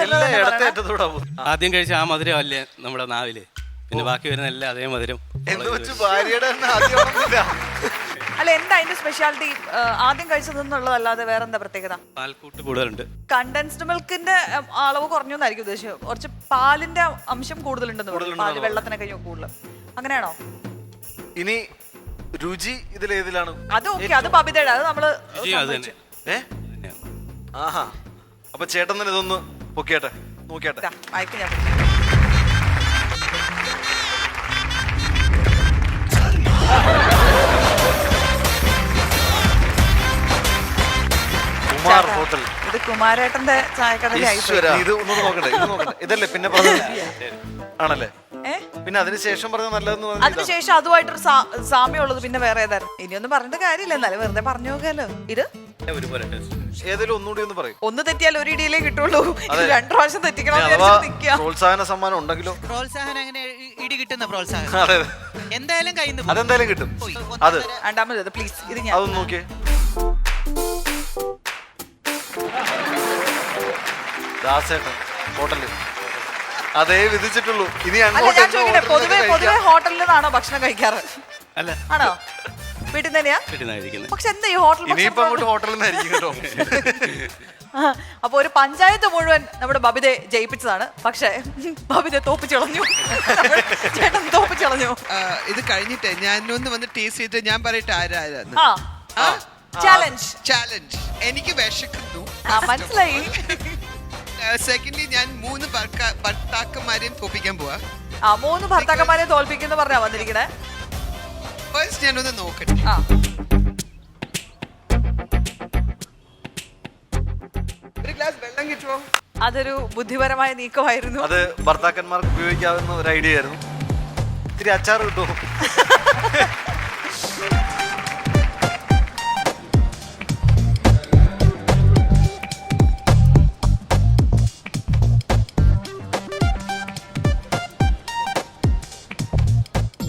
ആദ്യം കഴിച്ച ആ മധുരം അല്ലേ നമ്മുടെ നാവില്, പിന്നെ ബാക്കി വരുന്ന എല്ലാം അതേ മധുരം. അല്ല, എന്താ അതിന്റെ സ്പെഷ്യാലിറ്റി? ആദ്യം കഴിച്ചതെന്നുള്ളതല്ലാതെ വേറെന്താ പ്രത്യേകത? പാൽക്കൂട്ട് കൂടുതലുണ്ട്. കണ്ടൻസ്ഡ് മിൽക്കിന്റെ അളവ് കുറഞ്ഞൊന്നായിരിക്കും ഉദ്ദേശിച്ചത്, കുറച്ച് പാലിന്റെ അംശം കൂടുതലുണ്ടെന്ന് പറഞ്ഞു. പാല് വെള്ളത്തിനെ കഴിഞ്ഞു കൂടുതൽ, അങ്ങനെയാണോ? ഇനി രുചി ഇതിലേതിലാണ്? അത് ഓക്കെ, അത് ബബിതയുടെ, അത് നമ്മള്. ആഹാ, അപ്പൊ ചേട്ടൻ തന്നെ ഇതൊന്ന് പൊക്കിയാട്ടെ, നോക്കിയാട്ടെ. അയക്ക് ഞാൻ. കുമാർ ഹോട്ടൽ. ഇത് കുമാരേട്ടന്റെ ചായക്കടയിലായി. ഇത് ഒന്നും നോക്കണ്ടേ? ഇത് നോക്കണ്ടേ? ഇതല്ലേ പിന്നെ ആണല്ലേ? പിന്നെ അതിനുശേഷം പറഞ്ഞ നല്ലതെന്ന് പറഞ്ഞു. അതിനുശേഷം അതുമായിട്ടൊരു സാമ്യമുള്ളത് പിന്നെ വേറെ ഏതായിരുന്നു? ഇനിയൊന്നും പറഞ്ഞിട്ട് കാര്യമില്ല, എന്നാലും വെറുതെ പറഞ്ഞു നോക്കാലോ. ഇത് ഏതെങ്കിലും ഒന്നുകൂടി ഒന്ന് പറയും. ഒന്ന് തെറ്റിയാൽ ഒരു ഇടിയിലേ കിട്ടുള്ളൂ, 2 പ്രാവശ്യം തെറ്റിക്കണം. പ്രോത്സാഹന സമ്മാനം ഉണ്ടെങ്കിലോ? പ്രോത്സാഹനം അങ്ങനെ ഇടി കിട്ടുന്ന പ്രോത്സാഹനം അതെ എന്തായാലും കയ്യിൽ നിന്ന് അതെന്തായാലും കിട്ടും. അത് രണ്ടാമത് പ്ലീസ്, ഇത് ഞാൻ അതൊന്ന് നോക്കിയേ. ദാസേട്ടൻ ഹോട്ടല് അതേ വിധിച്ചിട്ടുള്ളൂ. ഇനി പൊതുവെ ഹോട്ടലിൽ നിന്നാണോ ഭക്ഷണം കഴിക്കാറ്? അല്ല, ആണോ? വീട്ടിൽ നിന്ന് തന്നെയാ? വീട്ടിൽ പക്ഷെ എന്താ ഈ ഹോട്ടൽ ഇനിയിപ്പോ അങ്ങോട്ട് ഹോട്ടലിൽ നിന്നായിരിക്കും കേട്ടോ. അപ്പൊ ഒരു പഞ്ചായത്ത് മുഴുവൻ നമ്മുടെ ബബിതെ ജയിപ്പിച്ചതാണ്. പക്ഷെ ബബിതെ തോപ്പിച്ചളഞ്ഞു. ചേട്ടൻ തോപ്പിച്ചളഞ്ഞു. ഇത് കഴിഞ്ഞിട്ട് ഞാനൊന്ന് വന്ന് ടേസ്റ്റ് ചെയ്തിട്ട് ഞാൻ പറയട്ടെ ആരാന്ന്. ചാലഞ്ച്. എനിക്ക് വിശക്കുന്നു. മനസ്സിലായി. സെക്കൻഡ്ലി ഞാൻ 3 ഭർത്താക്കന്മാരെയും തോപ്പിക്കാൻ പോവാ. 3 ഭർത്താക്കന്മാരെ തോൽപ്പിക്കുന്ന പറഞ്ഞാ വന്നിരിക്കണേ. ഫസ്റ്റ് ഞാനൊന്ന് നോക്കട്ടെ. ഒരു ഗ്ലാസ് വെള്ളം കിട്ടുമോ? അതൊരു ബുദ്ധിപരമായ നീക്കമായിരുന്നു. അത് ഭർത്താക്കന്മാർക്ക് ഉപയോഗിക്കാവുന്ന ഒരു ഐഡിയ ആയിരുന്നു. ഇത്തിരി അച്ചാർ കിട്ടുമോ?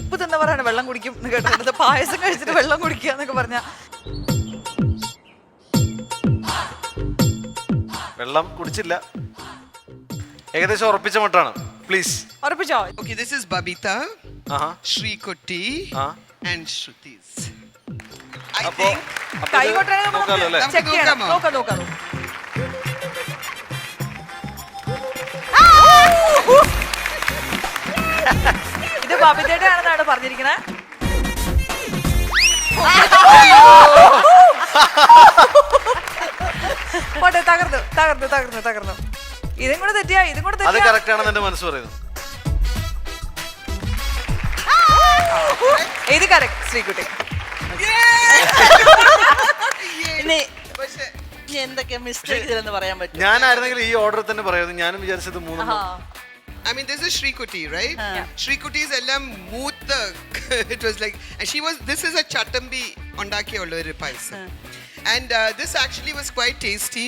ഉപ്പ് തിന്നവരാണ് വെള്ളം കുടിക്കും എന്ന് കേട്ടത്. പായസം കഴിച്ചിട്ട് വെള്ളം കുടിക്കുക എന്നൊക്കെ പറഞ്ഞ വെള്ളം കുടിച്ചില്ല. ഏകദേശം ഉറപ്പിച്ച മട്ടാണ്. Please ഉറപ്പിച്ചോ? Okay, this is Babita, Shri Kutti, and Shrutis. I അപ്പോ think കൈ കൊട്ടേ നോക്കാലോ അല്ലേ? ചെക്ക് ചെയ്യണം. നോക്കാം. ഇത് ബബിതയുടെ ആണെന്നാണ് പറഞ്ഞിരിക്കണേ. പോട്ടെ, തകർന്നു. ഇതും കൂടെ തെറ്റിയാ. അത് കറക്റ്റ് ആണെന്ന് എന്റെ മനസ്സ് പറയുന്നു. ഇത് കറക്റ്റ് ശ്രീകുട്ടി. ഇനി എന്തൊക്കെ മിസ്റ്റേക്ക് ചെയ്തെന്ന് പറയാൻ പറ്റും? ഞാനായിരുന്നെങ്കിൽ ഈ ഓർഡർ തന്നെ പറയുന്നു. ഞാനും വിചാരിച്ചത് 3. I mean, this is Shri Kutti, right? Shri Kutti is ellam mooth. It was like, and this is a chatambi ondaki ulla oru payasam. And this actually was quite tasty.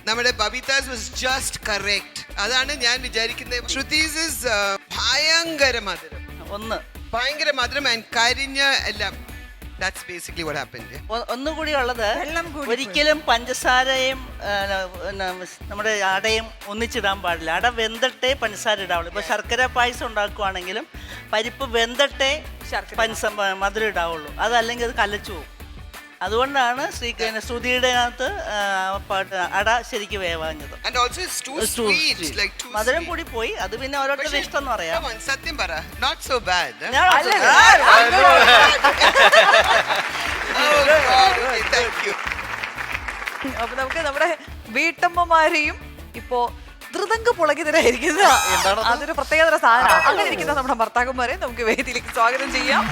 Namade Babita's was just correct. Adana njan vicharikkune. Shrutis is bhayangara madhuram and karinya ellam. That's basically what happened. ഒന്നുകൂടി ഉള്ളത്, ഒരിക്കലും പഞ്ചസാരയും നമ്മുടെ അടയും ഒന്നിച്ചിടാൻ പാടില്ല. അട വെന്തട്ടേ പഞ്ചസാര ഇടാവുള്ളൂ. ഇപ്പോൾ ശർക്കര പായസം ഉണ്ടാക്കുവാണെങ്കിലും പരിപ്പ് വെന്തട്ടേ മധുരം ഇടാവുള്ളൂ. അതല്ലെങ്കിൽ അത് കലച്ചു പോകും. അതുകൊണ്ടാണ് ശ്രുതിയുടെ അകത്ത് അട ശരിക്കും വേവാഞ്ഞത്. മധുരം കൂടി പോയി. അത് പിന്നെ ഓരോരുത്തരുടെ ഇഷ്ടം എന്ന് പറയാം. സത്യം പറ, not so bad. Thank you. അപ്പൊ നമുക്ക് നമ്മുടെ വീട്ടമ്മമാരെയും ഇപ്പോ ധൃതങ്ക പുളകിതരായിരിക്കുന്ന അതൊരു പ്രത്യേകതര സാധനമാണ്. അങ്ങനെ ഇരിക്കുന്ന നമ്മുടെ ഭർത്താക്കന്മാരെ നമുക്ക് വേദിയിലേക്ക് സ്വാഗതം ചെയ്യാം.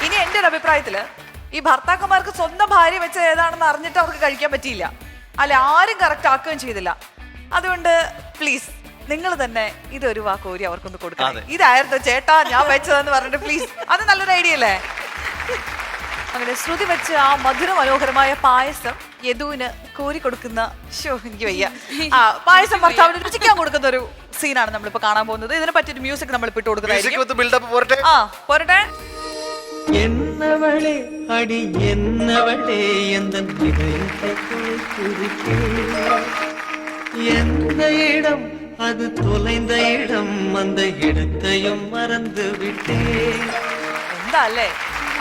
ഇനി എന്റെ ഒരു അഭിപ്രായത്തില് ഈ ഭർത്താക്കന്മാർക്ക് സ്വന്തം ഭാര്യ വെച്ച് ഏതാണെന്ന് അറിഞ്ഞിട്ട് അവർക്ക് കഴിക്കാൻ പറ്റിയില്ല. അല്ല, ആരും കറക്റ്റ് ആക്കുകയും ചെയ്തില്ല. അതുകൊണ്ട് പ്ലീസ് നിങ്ങൾ തന്നെ ഇതൊരു വാക്കോരി അവർക്കൊന്ന് കൊടുക്കണം. ഇതായിരുന്നു ചേട്ടാ ഞാൻ വെച്ചതെന്ന് പറഞ്ഞിട്ട് പ്ലീസ്. അത് നല്ലൊരു ഐഡിയ അല്ലേ? അങ്ങനെ ശ്രുതി വെച്ച് ആ മധുര മനോഹരമായ പായസം യദുവിന് കോരി കൊടുക്കുന്ന എനിക്ക് വയ്യ. പായസം ഭർത്താവിന് രുചിക്കാൻ കൊടുക്കുന്ന ഒരു സീനാണ് നമ്മളിപ്പോ കാണാൻ പോകുന്നത്. ഇതിനെ പറ്റിയൊരു മ്യൂസിക് നമ്മൾ ഇട്ട് കൊടുക്കുന്നതായിരിക്കും. പോരട്ടെ. എന്നവളെ അടി എന്നവളെ எந்த இடம் அது தொலைந்த இடம் அந்த இடத்தையும் மறந்து விட்டேன். എന്താ അല്ലേ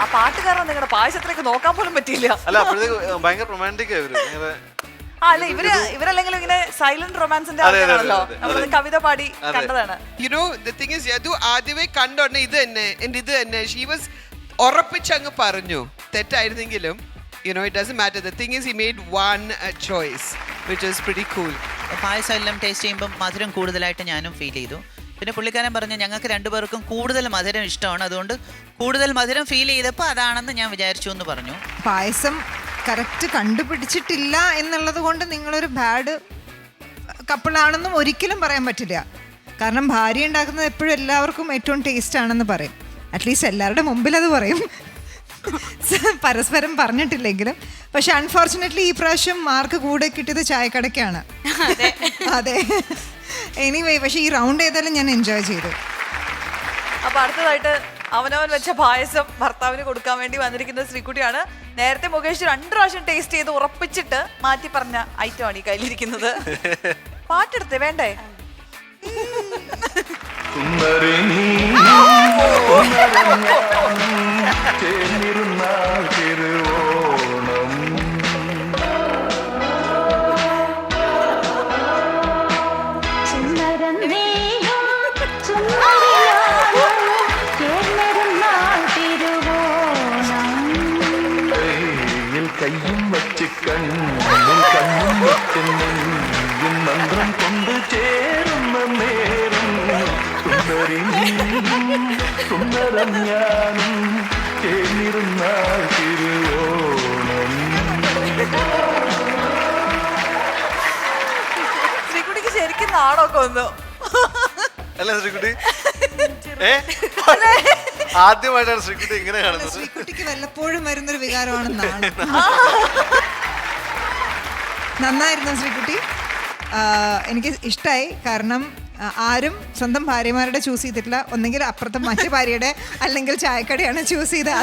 ആ പാട്ടുകാരൻ നിങ്ങളുടെ പായസത്തിലേക്ക് നോക്കാൻ പോലും പറ്റിയില്ല. അല്ല, ഭയങ്കര റൊമാൻറ്റിക് അല്ല, ഇവരല്ലെങ്കിലും ഇങ്ങനെ സൈലന്റ് റൊമാൻസിന്റെ ആൾക്കാരാണല്ലോ. നമ്മൾ കവിത പാടി കണ്ടതാണ്. You know, the thing is, Yadu ആദ്യമേ കണ്ടോടനെ ഇത് തന്നെ she was ഉറപ്പിച്ചങ്ങ് പറഞ്ഞു. തെറ്റായിരുന്നെങ്കിലും it doesn't matter. The thing is, he made one choice, which is pretty cool. പായസം എല്ലാം ടേസ്റ്റ് ചെയ്യുമ്പോൾ മധുരം കൂടുതലായിട്ട് ഞാനും ഫീൽ ചെയ്തു. പിന്നെ പുള്ളിക്കാരൻ പറഞ്ഞു ഞങ്ങൾക്ക് രണ്ടുപേർക്കും കൂടുതൽ മധുരം ഇഷ്ടമാണ്, അതുകൊണ്ട് കൂടുതൽ മധുരം ഫീൽ ചെയ്തപ്പോൾ അതാണെന്ന് ഞാൻ വിചാരിച്ചു എന്ന് പറഞ്ഞു. പായസം കറക്റ്റ് കണ്ടുപിടിച്ചിട്ടില്ല എന്നുള്ളത് കൊണ്ട് നിങ്ങളൊരു ബാഡ് കപ്പിളാണെന്നും ഒരിക്കലും പറയാൻ പറ്റില്ല. കാരണം ഭാര്യ ഉണ്ടാക്കുന്നത് എപ്പോഴും എല്ലാവർക്കും ഏറ്റവും ടേസ്റ്റ് ആണെന്ന് പറയും. അറ്റ്ലീസ്റ്റ് എല്ലാവരുടെ മുമ്പിൽ അത് പറയും, പരസ്പരം പറഞ്ഞിട്ടില്ലെങ്കിലും. പക്ഷെ അൺഫോർച്ചുനേറ്റ്ലി ഈ പ്രാവശ്യം മാർക്ക് കൂടെ കിട്ടിയത് ചായക്കടയ്ക്കാണ്. അതെ. എനിവേ, പക്ഷെ ഈ റൗണ്ട് ഏതായാലും ഞാൻ എൻജോയ് ചെയ്തു. അപ്പൊ അടുത്തതായിട്ട് അവനവൻ വെച്ച പായസം ഭർത്താവിന് കൊടുക്കാൻ വേണ്ടി വന്നിരിക്കുന്ന ശ്രീകുട്ടിയാണ്. നേരത്തെ മുകേഷ് 2 പ്രാവശ്യം ടേസ്റ്റ് ചെയ്ത് ഉറപ്പിച്ചിട്ട് മാറ്റി പറഞ്ഞ ഐറ്റമാണ് ഈ കയ്യിലിരിക്കുന്നത്. പാട്ടെടുത്തേ വേണ്ടേ? കയ്യും വച്ച് കണ്ണും കണ്ണും വെച്ച് നെയ്യും മന്ത്രം കൊണ്ട് ചേരുന്ന നേരം സുന്ദരി സുന്ദരം ഞാനും ചേർന്നിരുന്നാൽ തിരുവോണം. ശ്രീകുട്ടിക്ക് ശരിക്കും നാടൊക്കെ വന്നു അല്ല ശ്രീകുട്ടി? ആദ്യമായിട്ടാണ് ശ്രീകുട്ടി ഇങ്ങനെ കാണുന്നത്. ശ്രീകുട്ടിക്ക് വല്ലപ്പോഴും വരുന്നൊരു വികാരമാണെന്നാണ്. നന്നായിരുന്നു ശ്രീകുട്ടി. എനിക്ക് ഇഷ്ടമായി. കാരണം ആരും സ്വന്തം ഭാര്യമാരുടെ ചൂസ് ചെയ്തിട്ടില്ല. ഒന്നെങ്കിൽ അപ്പുറത്തെ മറ്റു ഭാര്യയുടെ അല്ലെങ്കിൽ ചായക്കടയാണ് ചൂസ് ചെയ്തത്.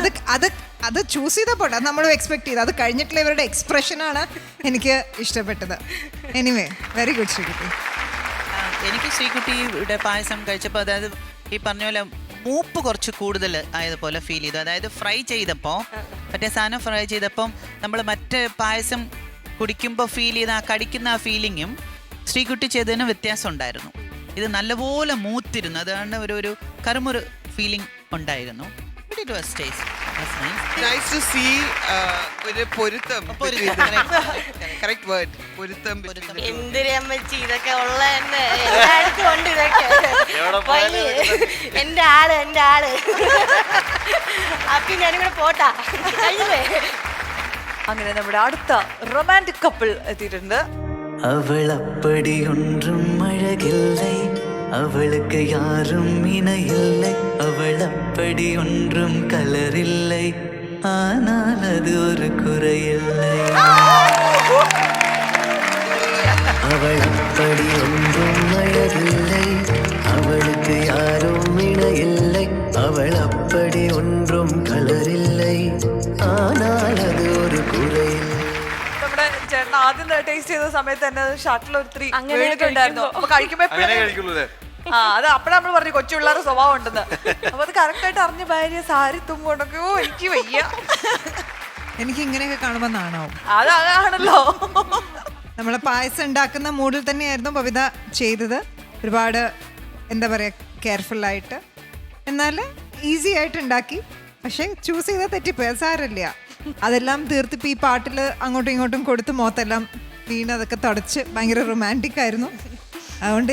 അത് ചൂസ് ചെയ്തപ്പോൾ അത് നമ്മൾ എക്സ്പെക്ട് ചെയ്ത് അത് കഴിഞ്ഞിട്ടുള്ള ഇവരുടെ എക്സ്പ്രഷനാണ് എനിക്ക് ഇഷ്ടപ്പെട്ടത്. Anyway very good Sreekutty. എനിക്ക് ശ്രീകുട്ടിയുടെ പായസം കഴിച്ചപ്പോൾ അതായത് ഈ പറഞ്ഞ പോലെ മൂപ്പ് കുറച്ച് കൂടുതൽ ആയതുപോലെ ഫീൽ ചെയ്തു. അതായത് ഫ്രൈ ചെയ്തപ്പോൾ മറ്റേ സാധനം ഫ്രൈ ചെയ്തപ്പം നമ്മൾ മറ്റേ പായസം കുടിക്കുമ്പോൾ ഫീൽ ചെയ്ത ആ കടിക്കുന്ന ആ ഫീലിങ്ങും ശ്രീകുട്ടി ചെയ്തതിന് വ്യത്യാസം ഉണ്ടായിരുന്നു. ഇത് നല്ലപോലെ മൂത്തിരുന്നു. അതാണ് ഒരു കറുമുറ് ഫീലിംഗ് ഉണ്ടായിരുന്നു. It was tasty. That's nice. Nice to see ഒരു പൊരുത്തം. Correct word. പൊരുത്തം. എന്തിനാ അമ്മച്ചി ഇതൊക്കെ ഉള്ള തന്നെ എല്ലായിടത്തും ഉണ്ട് ഇതൊക്കെ. എന്റെ ആള് അപ്പൊ ഞാനും കൂടെ പോട്ടാ. അങ്ങനെ നമ്മുടെ അടുത്ത റൊമാൻറ്റിക് കപ്പിൾ എത്തിയിട്ടുണ്ട്. അവൾ അപ്പടി ഒന്നും അഴകില്ലേ, அவளுக்கு யாரும் இணையில்லை, அவள் அப்படி ஒன்றும் கலரில்லை, ஆனால் அது ஒரு குறையில்லை. அவள் அப்படி ஒன்றும் அழகில்லை, அவளுக்கு யாரும் இணையில்லை, அவள் அப்படி ஒன்றும் கலரில்லை, ஆனால் அது ஒரு குறையில்லை. നമ്മുടെ ചേട്ടൻ ആദ്യം ടേസ്റ്റ് ചെയ്ത സമയത്ത് തന്നെ ഷട്ടിൽ ഒത്തിരി വീണിട്ടുണ്ടായിരുന്നു. അപ്പൊ കഴിക്കുമ്പോ അത് അപ്പഴാ നമ്മൾ പറഞ്ഞു കൊച്ചു പിള്ളേരുടെ സ്വഭാവം ഉണ്ടെന്ന്. അപ്പൊ അത് കറക്റ്റ് ആയിട്ട് അറിഞ്ഞ ഭാര്യ സാരി തുമ്പുണ്ടോ എനിക്ക് വയ്യ. എനിക്ക് ഇങ്ങനെയൊക്കെ കാണുമ്പോൾ നാണാവും. അതാണല്ലോ. നമ്മളെ പായസം ഉണ്ടാക്കുന്ന മൂഡിൽ തന്നെയായിരുന്നു ബബിത ചെയ്തത്. ഒരുപാട് എന്താ പറയുക കെയർഫുള്ളായിട്ട്, എന്നാൽ ഈസി ആയിട്ട് ഉണ്ടാക്കി. പക്ഷെ ചൂസ് ചെയ്താൽ തെറ്റിപ്പോയി, സാരമില്ല. അതെല്ലാം തീർത്തിപ്പോൾ ഈ പാട്ടിൽ അങ്ങോട്ടും ഇങ്ങോട്ടും കൊടുത്ത് മുഖത്തെല്ലാം വീണ് അതൊക്കെ തുടച്ച് ഭയങ്കര റൊമാൻറ്റിക് ആയിരുന്നു. അതുകൊണ്ട്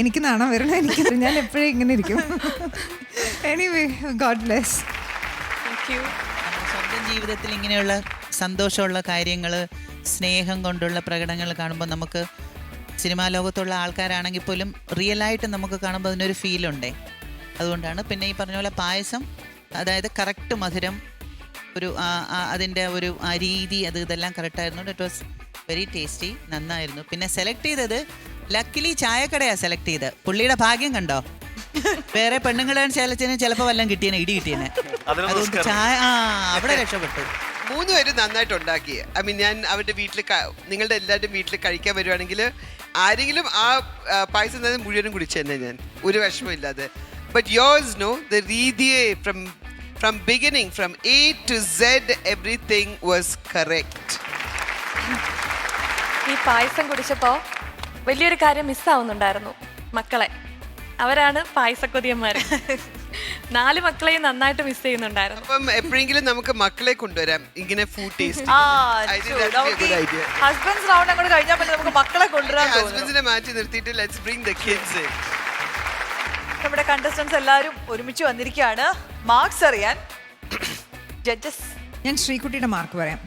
എനിക്ക് നാണം വരണം. ഞാൻ എപ്പോഴും ഇങ്ങനെ ഇരിക്കും. Anyway God bless. സ്വന്തം ജീവിതത്തിൽ ഇങ്ങനെയുള്ള സന്തോഷമുള്ള കാര്യങ്ങൾ, സ്നേഹം കൊണ്ടുള്ള പ്രകടനങ്ങൾ കാണുമ്പോൾ നമുക്ക് സിനിമാ ലോകത്തുള്ള ആൾക്കാരാണെങ്കിൽ പോലും റിയലായിട്ട് നമുക്ക് കാണുമ്പോൾ അതിനൊരു ഫീലുണ്ടേ. അതുകൊണ്ടാണ്. പിന്നെ ഈ പറഞ്ഞ പോലെ പായസം, അതായത് കറക്റ്റ് മധുരം, ഒരു അതിൻ്റെ ഒരു ആ രീതി, ഇതെല്ലാം കറക്റ്റായിരുന്നു. It was very tasty. നന്നായിരുന്നു. പിന്നെ സെലക്ട് ചെയ്തത് ലക്കിലി ചായക്കടയാണ് സെലക്ട് ചെയ്ത്. പുള്ളിയുടെ ഭാഗ്യം കണ്ടോ? വേറെ പെണ്ണുങ്ങളാണ് ചിലപ്പോൾ വല്ലതും കിട്ടിയേനെ, ഇടി കിട്ടിയേനെ. അതുകൊണ്ട് ചായ അവിടെ രക്ഷപ്പെട്ടു. 3 പേരും നന്നായിട്ട് ഉണ്ടാക്കി. ഐ മീൻ ഞാൻ അവരുടെ വീട്ടിൽ, നിങ്ങളുടെ എല്ലാവരുടെയും വീട്ടിൽ കഴിക്കാൻ വരുവാണെങ്കിൽ ആരെങ്കിലും ആ പായസം തന്നെ മുഴുവനും കുടിച്ചെന്നെ ഞാൻ, ഒരു വിഷമം ഇല്ലാതെ. ബട്ട് യോഴ്സ് നോ ദ രീതിയെ from beginning, from A to Z, everything was correct. ഈ പായസം കുടിച്ചപ്പോൾ വലിയൊരു കാര്യം മിസ്സാവുന്നുണ്ടായിരുന്നു, മക്കളെ. അവരാണ് പായസക്കൊതിയന്മാര്. 4 മക്കളെയും നന്നായിട്ട് മിസ് ചെയ്യുന്നുണ്ടായിരുന്നു. അപ്പം എപ്പോഴെങ്കിലും നമുക്ക് മക്കളെ കൊണ്ടുവരാം ഇങ്ങനെ ഫുഡ് ടേസ്റ്റ്. ഹസ്ബൻഡ്സ് റൗണ്ട് അങ്ങോട്ട് കഴിഞ്ഞാൽ പിന്നെ നമുക്ക് മക്കളെ കൊണ്ടുവരാൻ. ഹസ്ബൻഡ്സിനെ മാറ്റി നിർത്തിയിട്ട് ലെറ്റ്സ് ബ്രിങ് ദ കിഡ്സ്. നമ്മുടെ കണ്ടസ്റ്റൻസ് എല്ലാവരും ഒരുമിച്ച് വന്നിരിക്കുകയാണ് മാർക്സ് അറിയാൻ. ജഡ്ജസ്, ഞാൻ ശ്രീകുട്ടിയുടെ മാർക്ക് പറയാം.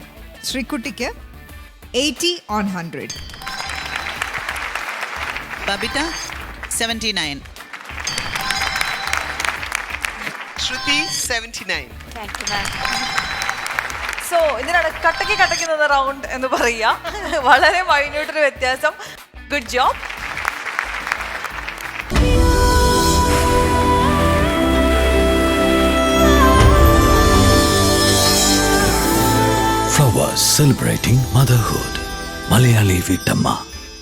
ശ്രീകുട്ടിക്ക് 80 on 100. ബബിത 79. ശ്രുതി 79. സോ ഇതിനാണ് കട്ടക്ക് റൗണ്ട് എന്ന് പറയുക. വളരെ മൈന്യൂട്ടൊരു വ്യത്യാസം. Good job. Flowers celebrating motherhood. Malayali വീട്ടമ്മ.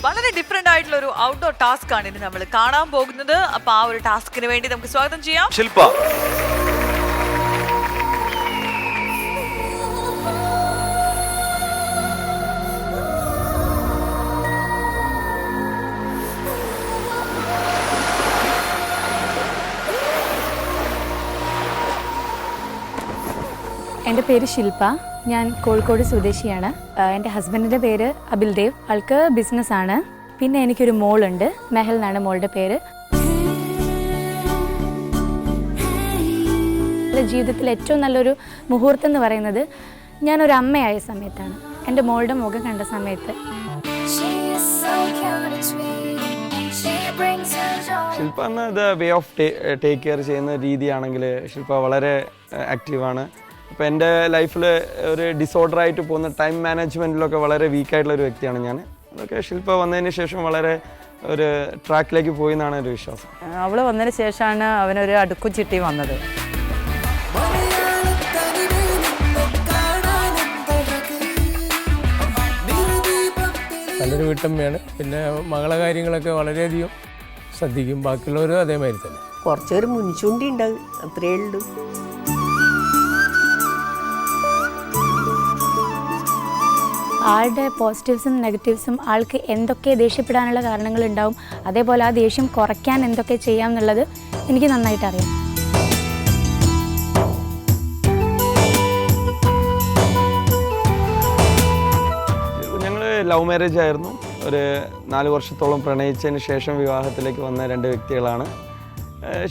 വളരെ ഡിഫറെന്റ് ആയിട്ടുള്ള ഒരു ഔട്ട്ഡോർ ടാസ്ക് ആണ് ഇനി നമ്മൾ കാണാൻ പോകുന്നത്. അപ്പൊ ആ ഒരു ടാസ്കിന് വേണ്ടി നമുക്ക് സ്വാഗതം ചെയ്യാം ശില്പ. എൻ്റെ പേര് ശില്പ. ഞാൻ കോഴിക്കോട് സ്വദേശിയാണ്. എൻ്റെ ഹസ്ബൻഡിൻ്റെ പേര് അബിൽദേവ്. ആൾക്ക് ബിസിനസ്സാണ്. പിന്നെ എനിക്കൊരു മോളുണ്ട്, മെഹൽ എന്നാണ് മോളുടെ പേര്. എൻ്റെ ജീവിതത്തിൽ ഏറ്റവും നല്ലൊരു മുഹൂർത്തം എന്ന് പറയുന്നത് ഞാനൊരു അമ്മയായ സമയത്താണ്. എൻ്റെ മോളുടെ മുഖം കണ്ട സമയത്ത്. ശില്പ എന്ന the way of take care ചെയ്യുന്ന രീതിയാണെങ്കിൽ ശില്പ വളരെ ആക്റ്റീവാണ്. അപ്പോൾ എൻ്റെ ലൈഫിൽ ഒരു ഡിസോർഡറായിട്ട് പോകുന്ന ടൈം മാനേജ്മെൻറ്റിലൊക്കെ വളരെ വീക്കായിട്ടുള്ള ഒരു വ്യക്തിയാണ് ഞാൻ. അതൊക്കെ ശില്പ വന്നതിന് ശേഷം വളരെ ഒരു ട്രാക്കിലേക്ക് പോയി എന്നാണ് ഒരു വിശ്വാസം. അവൾ വന്നതിന് ശേഷമാണ് അവനൊരു അടുക്കും ചിട്ടി വന്നത്. നല്ലൊരു വീട്ടമ്മയാണ്. പിന്നെ മകളെ കാര്യങ്ങളൊക്കെ വളരെയധികം ശ്രദ്ധിക്കും. ബാക്കിയുള്ളവരും അതേമാതിരി തന്നെ. കുറച്ചൊരു മുൻചൂണ്ടി ഉണ്ടാവും, അത്രയേ ഉള്ളൂ. ആളുടെ പോസിറ്റീവ്സും നെഗറ്റീവ്സും ആൾക്ക് എന്തൊക്കെ ദേഷ്യപ്പെടാനുള്ള കാരണങ്ങളുണ്ടാവും, അതേപോലെ ആ ദേഷ്യം കുറയ്ക്കാൻ എന്തൊക്കെ ചെയ്യാം എന്നുള്ളത് എനിക്ക് നന്നായിട്ട് അറിയാം. ഞങ്ങൾ ലവ് മാരേജ് ആയിരുന്നു. ഒരു 4 വർഷത്തോളം പ്രണയിച്ചതിന് ശേഷം വിവാഹത്തിലേക്ക് വന്ന 2 വ്യക്തികളാണ്.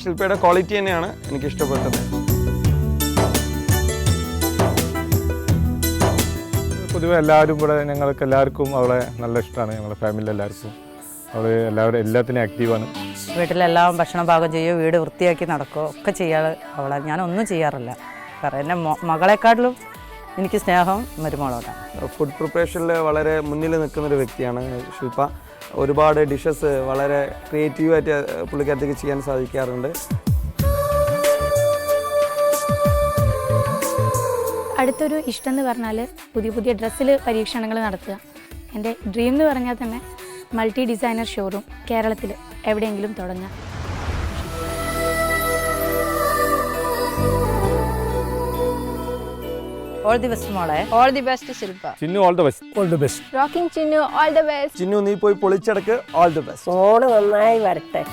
ശില്പയുടെ ക്വാളിറ്റി തന്നെയാണ് എനിക്കിഷ്ടപ്പെട്ടത്. പൊതുവെ എല്ലാവരും ഇവിടെ ഞങ്ങൾക്ക് എല്ലാവർക്കും അവളെ നല്ല ഇഷ്ടമാണ്. ഞങ്ങളുടെ ഫാമിലി എല്ലാവർക്കും അവൾ എല്ലാത്തിനും ആക്റ്റീവാണ്. വീട്ടിലെല്ലാം ഭക്ഷണം പാകം ചെയ്യുകയോ വീട് വൃത്തിയാക്കി നടക്കുകയോ ഒക്കെ ചെയ്യാറ് അവളെ. ഞാനൊന്നും ചെയ്യാറില്ല. കാരണം എൻ്റെ മകളെക്കാട്ടിലും എനിക്ക് സ്നേഹം മരുമകളോടാണ്. ഫുഡ് പ്രിപ്പറേഷനിൽ വളരെ മുന്നിൽ നിൽക്കുന്നൊരു വ്യക്തിയാണ് ശില്പ. ഒരുപാട് ഡിഷസ് വളരെ ക്രിയേറ്റീവായിട്ട് പുള്ളിക്കാരത്തേക്ക് ചെയ്യാൻ സാധിക്കാറുണ്ട്. അടുത്തൊരു ഇഷ്ടം എന്ന് പറഞ്ഞാൽ പുതിയ പുതിയ ഡ്രസ്സിൽ പരീക്ഷണങ്ങൾ നടത്തുക. എൻ്റെ ഡ്രീം എന്ന് പറഞ്ഞാൽ തന്നെ മൾട്ടി ഡിസൈനർ ഷോറൂം കേരളത്തിൽ എവിടെയെങ്കിലും തുടങ്ങാം. ഓൾ ദി ബെസ്റ്റ് മോളെ. All the best Shilpa. Chinnu all the best. All the best. Rocking Chinnu all the best. Chinnu നീ പോയി പൊളിച്ചടക്ക്. All the best. ഓള് നന്നായി വരട്ടെ.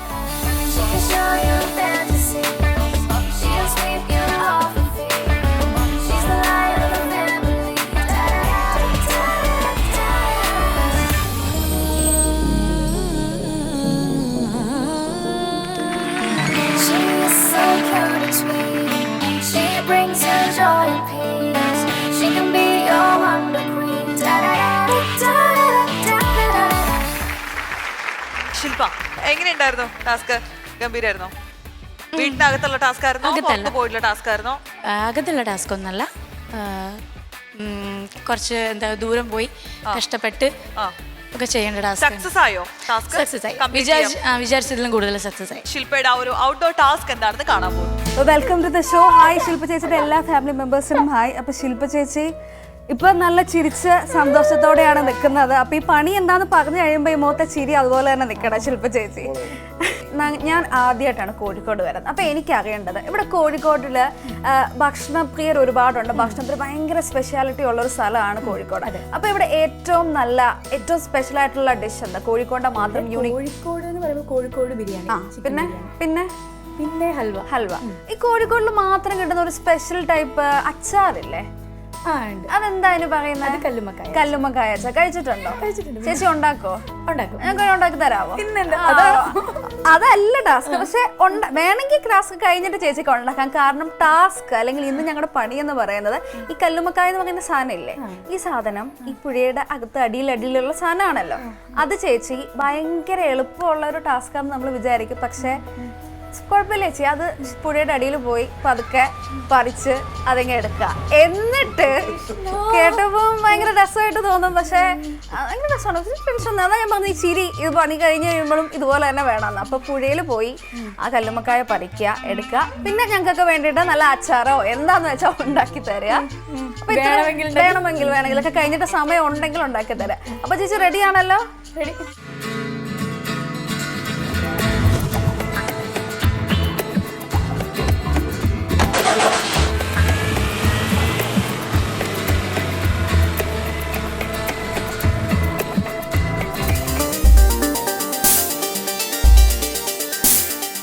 ശില്പ, എങ്ങനെയുണ്ടായിരുന്നു ടാസ്ക്? ഗംഭീരായിരുന്നോ? വീട്ടിനകത്തുള്ള ടാസ്ക് ആയിരുന്നോ, പുറത്ത് പോയിട്ടുള്ള ടാസ്ക് ആയിരുന്നോ? അകത്തുള്ള ടാസ്ക് ഒന്നല്ല, കുറച്ച് എന്താ ദൂരം പോയി കഷ്ടപ്പെട്ട് ഒക്കെ ചെയ്യേണ്ട ടാസ്ക്. സക്സസ് ആയോ ടാസ്ക്? സക്സസ് ആയി. വിചാരിച്ചതിലും കൂടുതൽ സക്സസ് ആയി. ശില്പയുടെ ആ ഒരു ഔട്ട്ഡോർ ടാസ്ക് എന്താണെന്ന് കാണാൻ പോകും. Welcome to the show. Hi Shilpa ചേച്ചിയുടെ എല്ലാ ഫാമിലി മെമ്പേഴ്സിനും ഹായ്. അപ്പൊ ശില്പ ചേച്ചി ഇപ്പൊ നല്ല ചിരിച്ച് സന്തോഷത്തോടെയാണ് നിൽക്കുന്നത്. അപ്പൊ ഈ പണി എന്താന്ന് പറഞ്ഞു കഴിയുമ്പോൾ ഈ മുഖത്തെ ചിരി അതുപോലെ തന്നെ നിൽക്കണം ശില്പ ചേച്ചി. ഞാൻ ആദ്യമായിട്ടാണ് കോഴിക്കോട് വരുന്നത്. അപ്പൊ എനിക്ക് അറിയേണ്ടത്, ഇവിടെ കോഴിക്കോട്ടില് ഭക്ഷണപ്രിയർ ഒരുപാടുണ്ട്. ഭക്ഷണത്തിൽ ഭയങ്കര സ്പെഷ്യാലിറ്റി ഉള്ള ഒരു സ്ഥലമാണ് കോഴിക്കോട്. അപ്പൊ ഇവിടെ ഏറ്റവും സ്പെഷ്യൽ ആയിട്ടുള്ള ഡിഷ് എന്താ? കോഴിക്കോട് മാത്രം യൂണിക്. കോഴിക്കോട് എന്ന് പറയുമ്പോൾ കോഴിക്കോട് ബിരിയാണി, പിന്നെ ഹൽവ. ഈ കോഴിക്കോടിൽ മാത്രം കിട്ടുന്ന ഒരു സ്പെഷ്യൽ ടൈപ്പ് അച്ചാറില്ലേ? അതെന്തായാലും പറയുന്നത് കല്ലുമ്മക്കായ അച്ചാർ. കഴിച്ചിട്ടുണ്ടോ? ചേച്ചി ഉണ്ടാക്കോ? ഞങ്ങൾക്ക് ഉണ്ടാക്കി തരാമോ? അതല്ല ടാസ്ക്, പക്ഷെ വേണമെങ്കിൽ ടാസ്ക് കഴിഞ്ഞിട്ട് ചേച്ചിക്ക് ഉണ്ടാക്കാം. കാരണം ടാസ്ക് അല്ലെങ്കിൽ ഇന്ന് ഞങ്ങളുടെ പണി എന്ന് പറയുന്നത് ഈ കല്ലുമ്മക്കായ എന്ന് പറയുന്ന സാധനം ഇല്ലേ, ഈ സാധനം ഈ പുഴയുടെ അകത്ത് അടിയിലുള്ള സാധനമാണല്ലോ. അത് ചേച്ചി ഭയങ്കര എളുപ്പമുള്ള ഒരു ടാസ്ക് ആണെന്ന് നമ്മൾ വിചാരിക്കും. പക്ഷെ കുഴപ്പമില്ല ചേച്ചി, അത് പുഴയുടെ അടിയിൽ പോയി പതുക്കെ പറിച്ച് അതങ്ങ് എടുക്കുക. എന്നിട്ട് കേട്ടപ്പോൾ ഭയങ്കര രസമായിട്ട് തോന്നും. പക്ഷേ ഭയങ്കര രസമാണ്, ടെൻഷൻ. അതാ ഞാൻ പറഞ്ഞു, ഈ ചിരി ഇത് പണി കഴിഞ്ഞ് കഴിയുമ്പോഴും ഇതുപോലെ തന്നെ വേണമെന്ന്. അപ്പോൾ പുഴയിൽ പോയി ആ കല്ലുമ്മക്കായ പറിക്കുക, എടുക്കുക. പിന്നെ ഞങ്ങൾക്കൊക്കെ വേണ്ടിയിട്ട് നല്ല അച്ചാറോ എന്താന്ന് വെച്ചാൽ ഉണ്ടാക്കി തരിക. അപ്പൊ വേണമെങ്കിൽ ഒക്കെ കഴിഞ്ഞിട്ട് സമയം ഉണ്ടെങ്കിൽ ഉണ്ടാക്കി തരാം. അപ്പൊ ചേച്ചി റെഡി ആണല്ലോ? റെഡി.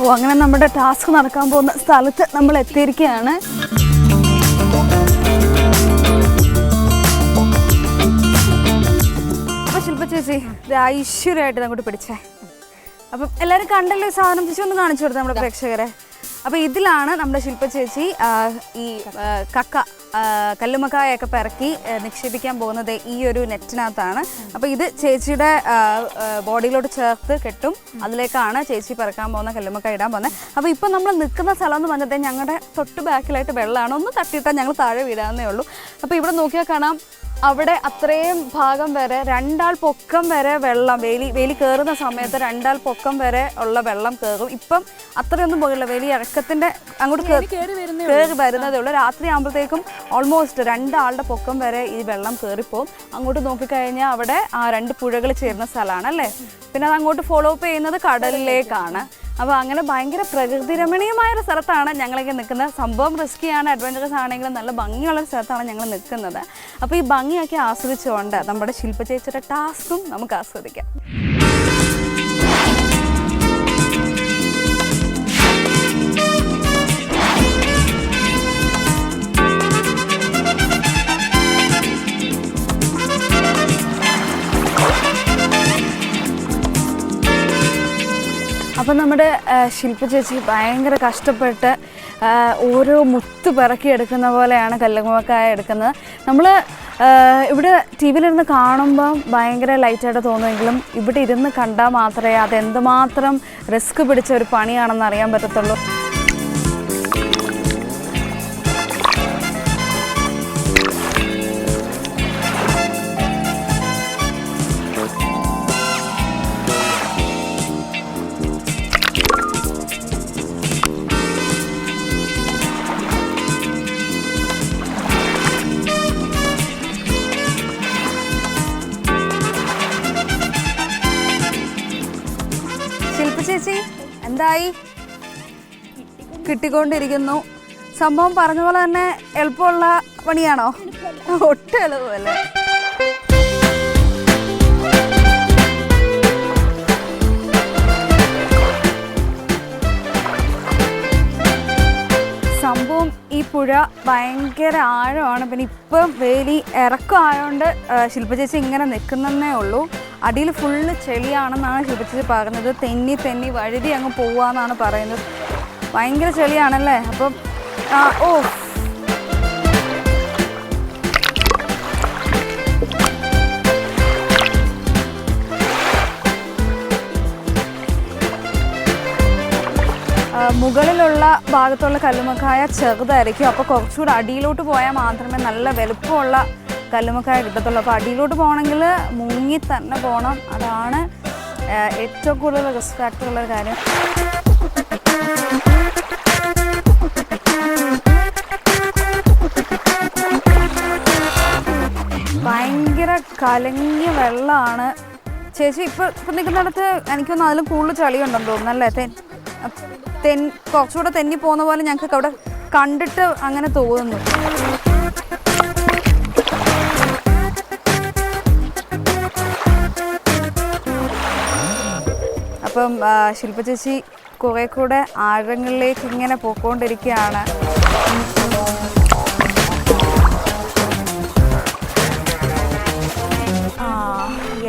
ഓ, അങ്ങനെ നമ്മുടെ ടാസ്ക് നടക്കാൻ പോകുന്ന സ്ഥലത്ത് നമ്മൾ എത്തിയിരിക്കുകയാണ്. അപ്പൊ ശില്പ ചേച്ചി ഐശ്വര്യമായിട്ട് അങ്ങോട്ട് പിടിച്ചേ. അപ്പം എല്ലാവരും കണ്ടല്ലോ ഈ സാധനം, ചേച്ചി ഒന്ന് കാണിച്ചു കൊടുത്തേ നമ്മുടെ പ്രേക്ഷകരെ. അപ്പോൾ ഇതിലാണ് നമ്മുടെ ശില്പ ചേച്ചി ഈ കല്ലുമ്മക്കായൊക്കെ പിറക്കി നിക്ഷേപിക്കാൻ പോകുന്നത് ഈ ഒരു നെറ്റിനകത്താണ്. അപ്പോൾ ഇത് ചേച്ചിയുടെ ബോഡിയിലോട്ട് ചേർത്ത് കെട്ടും. അതിലേക്കാണ് ചേച്ചി പിറക്കാൻ പോകുന്ന കല്ലുമ്മക്കായ ഇടാൻ പോകുന്നത്. അപ്പോൾ ഇപ്പോൾ നമ്മൾ നിൽക്കുന്ന സ്ഥലം എന്ന് പറഞ്ഞിട്ട് ഞങ്ങളുടെ തൊട്ട് ബാക്കിലായിട്ട് വെള്ളമാണ്. ഒന്ന് തട്ടിയിട്ടാൽ ഞങ്ങൾ താഴെ വീഴാവുന്നേ ഉള്ളൂ. അപ്പോൾ ഇവിടെ നോക്കിയാൽ കാണാം, അവിടെ അത്രയും ഭാഗം വരെ 2 ആൾ പൊക്കം വരെ വെള്ളം, വേലി കയറുന്ന സമയത്ത് 2 ആൾ പൊക്കം വരെ ഉള്ള വെള്ളം കയറും. ഇപ്പം അത്രയൊന്നും പോകില്ല, വേലി ഇറക്കത്തിൻ്റെ അങ്ങോട്ട് കയറി വരുന്നതേ ഉള്ളൂ. രാത്രി ആകുമ്പോഴത്തേക്കും ഓൾമോസ്റ്റ് 2 ആളുടെ പൊക്കം വരെ ഈ വെള്ളം കയറിപ്പോവും. അങ്ങോട്ട് നോക്കിക്കഴിഞ്ഞാൽ അവിടെ ആ 2 പുഴകൾ ചേരുന്ന സ്ഥലമാണ് അല്ലേ. പിന്നെ അത് അങ്ങോട്ട് ഫോളോ അപ്പ് ചെയ്യുന്നത് കടലിലേക്കാണ്. അപ്പോൾ അങ്ങനെ ഭയങ്കര പ്രകൃതി രമണീയമായൊരു സ്ഥലത്താണ് ഞങ്ങളൊക്കെ നിൽക്കുന്നത്. സംഭവം റിസ്ക്കിയാണ്, അഡ്വഞ്ചറസ് ആണെങ്കിലും നല്ല ഭംഗിയുള്ളൊരു സ്ഥലത്താണ് ഞങ്ങൾ നിൽക്കുന്നത്. അപ്പോൾ ഈ ഭംഗിയൊക്കെ ആസ്വദിച്ചുകൊണ്ട് നമ്മുടെ ശില്പ ചേച്ചിയുടെ ടാസ്കും നമുക്ക് ആസ്വദിക്കാം. അപ്പം നമ്മുടെ ശില്പ ചേച്ചി ഭയങ്കര കഷ്ടപ്പെട്ട് ഓരോ മുത്ത് പിറക്കിയെടുക്കുന്ന പോലെയാണ് കല്ലുമ്മക്കായ എടുക്കുന്നത്. നമ്മൾ ഇവിടെ ടി വിയിലിരുന്ന് കാണുമ്പം ഭയങ്കര ലൈറ്റായിട്ട് തോന്നുമെങ്കിലും ഇവിടെ ഇരുന്ന് കണ്ടാൽ മാത്രമേ അതെന്തുമാത്രം റിസ്ക് പിടിച്ച ഒരു പണിയാണെന്ന് അറിയാൻ പറ്റത്തുള്ളൂ. ചേച്ചി എന്തായി? കിട്ടിക്കൊണ്ടിരിക്കുന്നു. സംഭവം പറഞ്ഞ പോലെ തന്നെ എളുപ്പമുള്ള പണിയാണോ? ഒട്ടും എളുപ്പമല്ലേ. സംഭവം ഈ പുഴ ഭയങ്കര ആഴമാണ്. പിന്നെ ഇപ്പം വേലി ഇറക്കം ആയതുകൊണ്ട് ശില്പ ചേച്ചി ഇങ്ങനെ നിൽക്കുന്നതേ ഉള്ളൂ. അടിയിൽ ഫുള്ള് ചെളിയാണെന്നാണ് ശില്പ ചേച്ചി പറഞ്ഞത്. തെന്നി വഴുതി അങ്ങ് പോവാന്നാണ് പറയുന്നത്. ഭയങ്കര ചെളിയാണല്ലേ. അപ്പം ഓ മുകളിലുള്ള ഭാഗത്തുള്ള കല്ലുമ്മക്കായ ചെറുതായിരിക്കും. അപ്പോൾ കുറച്ചുകൂടെ അടിയിലോട്ട് പോയാൽ മാത്രമേ നല്ല വലുപ്പമുള്ള കല്ലുമ്മക്കായ കിട്ടത്തുള്ളൂ. അപ്പോൾ അടിയിലോട്ട് പോകണമെങ്കിൽ മുങ്ങി തന്നെ പോകണം. അതാണ് ഏറ്റവും കൂടുതൽ റിസ്ക് ഫാക്ടറുള്ള കാര്യം. ഭയങ്കര കലങ്ങിയ വെള്ളമാണ്. ചേച്ചി ഇപ്പം നിൽക്കുന്നിടത്ത് എനിക്കൊന്നും അതിലും കൂടുതൽ ചളിയുണ്ടെന്ന് തോന്നുന്നു അല്ലേ? കുറച്ചുകൂടെ തെന്നി പോകുന്ന പോലെ ഞങ്ങൾക്ക് അവിടെ കണ്ടിട്ട് അങ്ങനെ തോന്നുന്നു. അപ്പം ശില്പ ചേച്ചി കുറെ കൂടെ ആഴങ്ങളിലേക്ക് ഇങ്ങനെ പോയിക്കൊണ്ടിരിക്കുകയാണ്.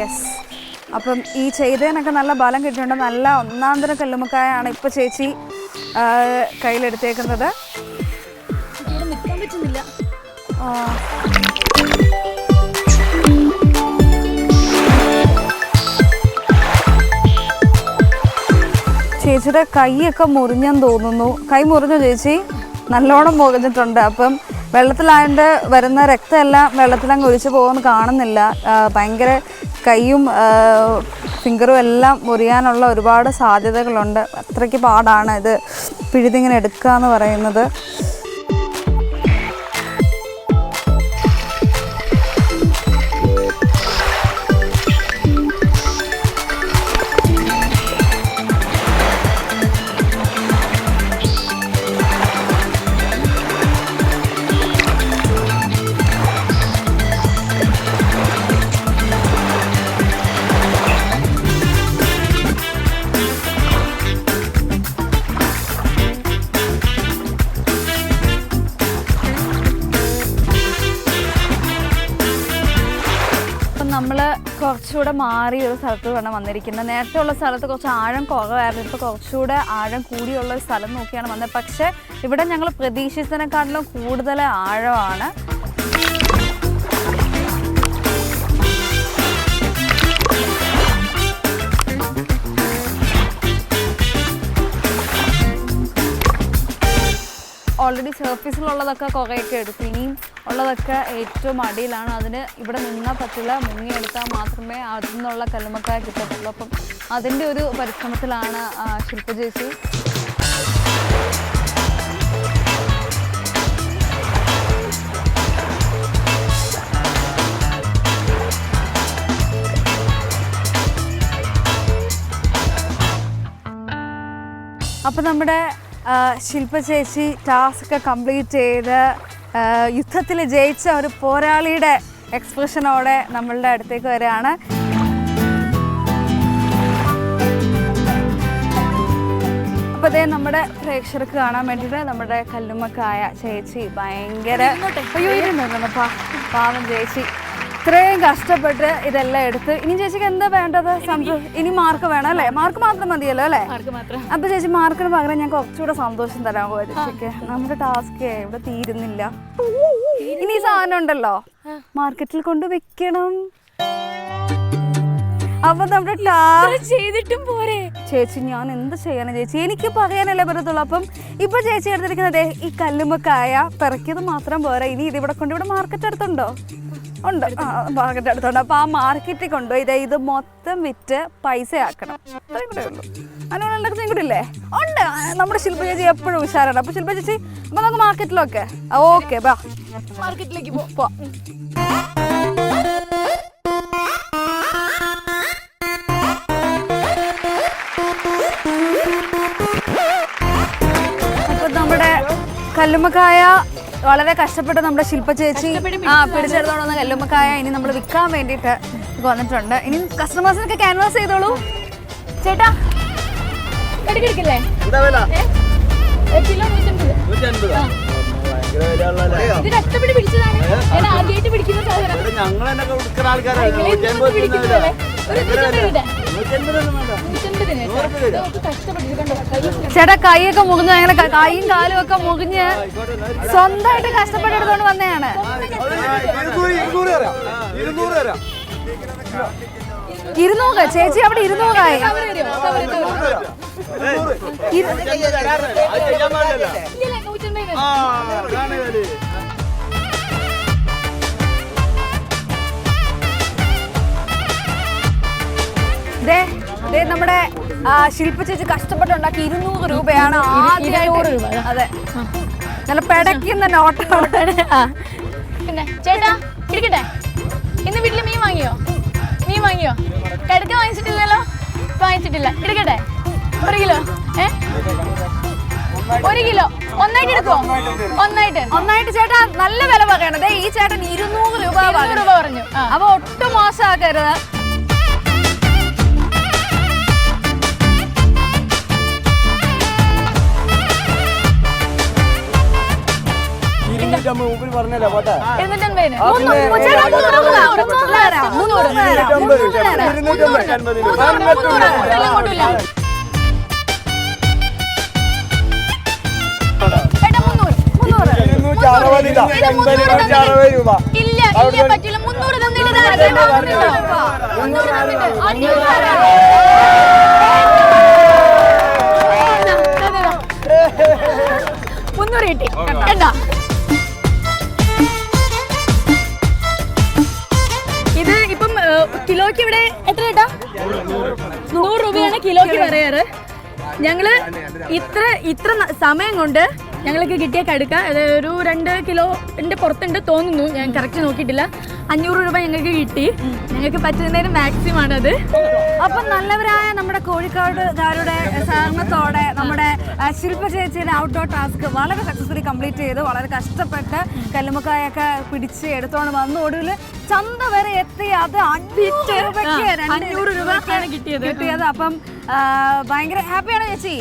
യെസ്. അപ്പം ഈ ചെയ്തതിനൊക്കെ നല്ല ബലം കിട്ടിയിട്ടുണ്ട്. നല്ല ഒന്നാന്തരം കല്ലുമ്മക്കായാണ് ഇപ്പം ചേച്ചി കയ്യിലെടുത്തേക്കുന്നത്. നിൽക്കാൻ പറ്റുന്നില്ല. ചേച്ചിയുടെ കൈയൊക്കെ മുറിഞ്ഞെന്ന് തോന്നുന്നു. കൈ മുറിഞ്ഞോ ചേച്ചി? നല്ലോണം മുറിഞ്ഞിട്ടുണ്ട്. അപ്പം വെള്ളത്തിലായതുകൊണ്ട് വരുന്ന രക്തമെല്ലാം വെള്ളത്തിലങ്ങ് ഒഴിച്ചു പോകുമെന്ന് കാണുന്നില്ല. ഭയങ്കര കൈയും ഫിംഗറും എല്ലാം മുറിയാനുള്ള ഒരുപാട് സാധ്യതകളുണ്ട്. അത്രയ്ക്ക് പാടാണ് ഇത് പിഴുതിങ്ങനെ എടുക്കുക എന്ന് പറയുന്നത്. നമ്മൾ കുറച്ചുകൂടെ മാറി ഒരു സ്ഥലത്ത് വേണം വന്നിരിക്കുന്നത്. നേരത്തെ ഉള്ള സ്ഥലത്ത് കുറച്ച് ആഴം കുറവായിരുന്നു. ഇപ്പോൾ കുറച്ചുകൂടെ ആഴം കൂടിയുള്ള ഒരു സ്ഥലം നോക്കിയാണ് വന്നത്. പക്ഷേ ഇവിടെ ഞങ്ങൾ പ്രതീക്ഷിച്ചതിനെക്കാട്ടിലും കൂടുതൽ ആഴമാണ്. ഓൾറെഡി സർഫീസിലുള്ളതൊക്കെ കുറേയൊക്കെ എടുത്തു. ഇനിയും ഉള്ളതൊക്കെ ഏറ്റവും അടിയിലാണ്. അതിന് ഇവിടെ നിന്നാൽ പറ്റില്ല, മുങ്ങിയെടുത്താൽ മാത്രമേ അതിൽ നിന്നുള്ള കല്ലുമ്മക്കായ കിട്ടത്തുള്ളൂ. അപ്പം അതിൻ്റെ ഒരു പരിശ്രമത്തിലാണ് ശില്പ ചേച്ചി. അപ്പം നമ്മുടെ ശില്പ ചേച്ചി ടാസ്ക് കംപ്ലീറ്റ് ചെയ്ത് യുദ്ധത്തിൽ ജയിച്ച ഒരു പോരാളിയുടെ എക്സ്പ്രഷനോടെ നമ്മളുടെ അടുത്തേക്ക് വരികയാണ്. അപ്പോൾ അതേ നമ്മുടെ പ്രേക്ഷകർക്ക് കാണാൻ വേണ്ടിയിട്ട് നമ്മുടെ കല്ലുമ്മക്കായ ചേച്ചി ഭയങ്കര പാവം ചേച്ചി ഇത്രയും കഷ്ടപ്പെട്ട് ഇതെല്ലാം എടുത്ത്. ഇനി ചേച്ചിക്ക് എന്താ വേണ്ടത്? ഇനി മാർക്ക് വേണം അല്ലേ? മാർക്ക് മാത്രം മതിയല്ലോ അല്ലേ? അപ്പൊ ചേച്ചി മാർക്കിന് പകരം ഞാൻ കുറച്ചുകൂടെ സന്തോഷം തരാൻ പോയ ചേച്ചിക്ക്. നമ്മുടെ ടാസ്ക് ഇവിടെ തീരുന്നില്ല. ഇനി സാധനം ഉണ്ടല്ലോ മാർക്കറ്റിൽ കൊണ്ട് വെക്കണം. അപ്പൊ നമ്മുടെ ചെയ്തിട്ടും പോരെ ചേച്ചി? ഞാൻ എന്ത് ചെയ്യാനാ ചേച്ചി? എനിക്ക് പറയാനല്ലേ പറ്റത്തുള്ളൂ. അപ്പം ഇപ്പൊ ചേച്ചി എടുത്തിരിക്കുന്നത് ഈ കല്ലുമ്മക്കായ പിറക്കിയത് മാത്രം പോരാ. ഇനി ഇതിവിടെ കൊണ്ട് ഇവിടെ മാർക്കറ്റ് അടുത്തുണ്ടോ? ഉണ്ട്, മാർക്കറ്റ് അടുത്തുണ്ട്. അപ്പോൾ ആ മാർക്കറ്റിൽ കൊണ്ടുപോയി ഇത് മൊത്തം വിറ്റ് പൈസ ആക്കണം. അത്രയും കൂടെ ഉള്ളൂ. അതിനുള്ള എന്തൊക്കെ കൂടെ ഇല്ലേ? ഉണ്ട്. നമ്മുടെ ശില്പ ചേച്ചി എപ്പോഴും ഉഷാറാണ്. അപ്പോൾ ശില്പ ചേച്ചി അപ്പോൾ നമുക്ക് മാർക്കറ്റിലൊക്കെ ഓക്കെ ബാ മാർക്കറ്റിലേക്ക് പോ. അപ്പോൾ നമ്മുടെ കല്ലുമ്മക്കായ വളരെ കഷ്ടപ്പെട്ട് നമ്മുടെ ശില്പ ചേച്ചി പിടിച്ചെടുത്തോണ്ട് വന്ന കല്ലുമ്മക്കായ ഇനി നമ്മൾ വിൽക്കാൻ വേണ്ടിയിട്ട് വന്നിട്ടുണ്ട്. ഇനി കസ്റ്റമേഴ്സിനൊക്കെ ക്യാൻവാസ് ചെയ്തോളൂ. ചേട്ടാ എടുക്കില്ലേ? ഇത് കഷ്ടപ്പെട്ട് പിടിച്ചതാണ്. ഞാൻ ആദ്യമായിട്ട് പിടിക്കുന്ന സാധനം. ചേട്ടാ കൈയൊക്കെ മുറിഞ്ഞ് ഞങ്ങളെ കൈയും കാലും ഒക്കെ മുറിഞ്ഞ് സ്വന്തമായിട്ട് കഷ്ടപ്പെട്ടെടുത്തോണ്ട് വന്നതാണ്. 200 ചേച്ചി അവിടെ 200ആയി. നമ്മുടെ ശില്പ ചേച്ചി കഷ്ടപ്പെട്ടുണ്ടാക്കി 200 രൂപയാണ് ആദ്യമായിട്ട്. അതെ, നല്ല പെടക്കുന്ന നോട്ടാണ്. പിന്നെ ചേട്ടാ ഇരിക്കട്ടെ. ഇന്ന് വീട്ടില് മീൻ വാങ്ങിയോ? കടുക്ക വാങ്ങിച്ചിട്ടില്ലല്ലോ? വാങ്ങിച്ചിട്ടില്ല. എടുക്കട്ടെ 1 കിലോ. 1 കിലോ ഒന്നായിട്ട് എടുക്കോ? ഒന്നായിട്ട് ചേട്ടാ നല്ല വില പറയണത്. ഈ ചേട്ടൻ 200 രൂപ പറഞ്ഞു. അപ്പൊ ഒട്ടും മോശമാക്കരുത്. ഇല്ല പറ്റില്ല. 300 തന്നിട്ട് പറയാറ്. ഞങ്ങള് ഇത്ര സമയം കൊണ്ട് ഞങ്ങൾക്ക് കിട്ടിയ കടുക്ക ഒരു 2 കിലോന്റെ പുറത്തുണ്ട് തോന്നുന്നു, ഞാൻ കറക്റ്റ് നോക്കിയിട്ടില്ല. 500 രൂപ ഞങ്ങൾക്ക് കിട്ടി. ഞങ്ങൾക്ക് പറ്റുന്നതിന് മാക്സിമം ആണത്. അപ്പൊ നല്ലവരായ നമ്മുടെ കോഴിക്കോടുകാരുടെ സഹകരണത്തോടെ നമ്മുടെ ശില്പ ചേച്ചിയുടെ ഔട്ട്ഡോർ ടാസ്ക് വളരെ സക്സസ്ഫുള്ളി കംപ്ലീറ്റ് ചെയ്ത് വളരെ കഷ്ടപ്പെട്ട് കല്ലുമ്മക്കായൊക്കെ പിടിച്ച് എടുത്തോണ്ട് വന്ന് ഒടുവിൽ ചന്ത വരെ എത്തി. അത് 500 രൂപയ്ക്കാണ് കിട്ടിയത്. അപ്പം ഭയങ്കര ഹാപ്പിയാണ് ചേച്ചി,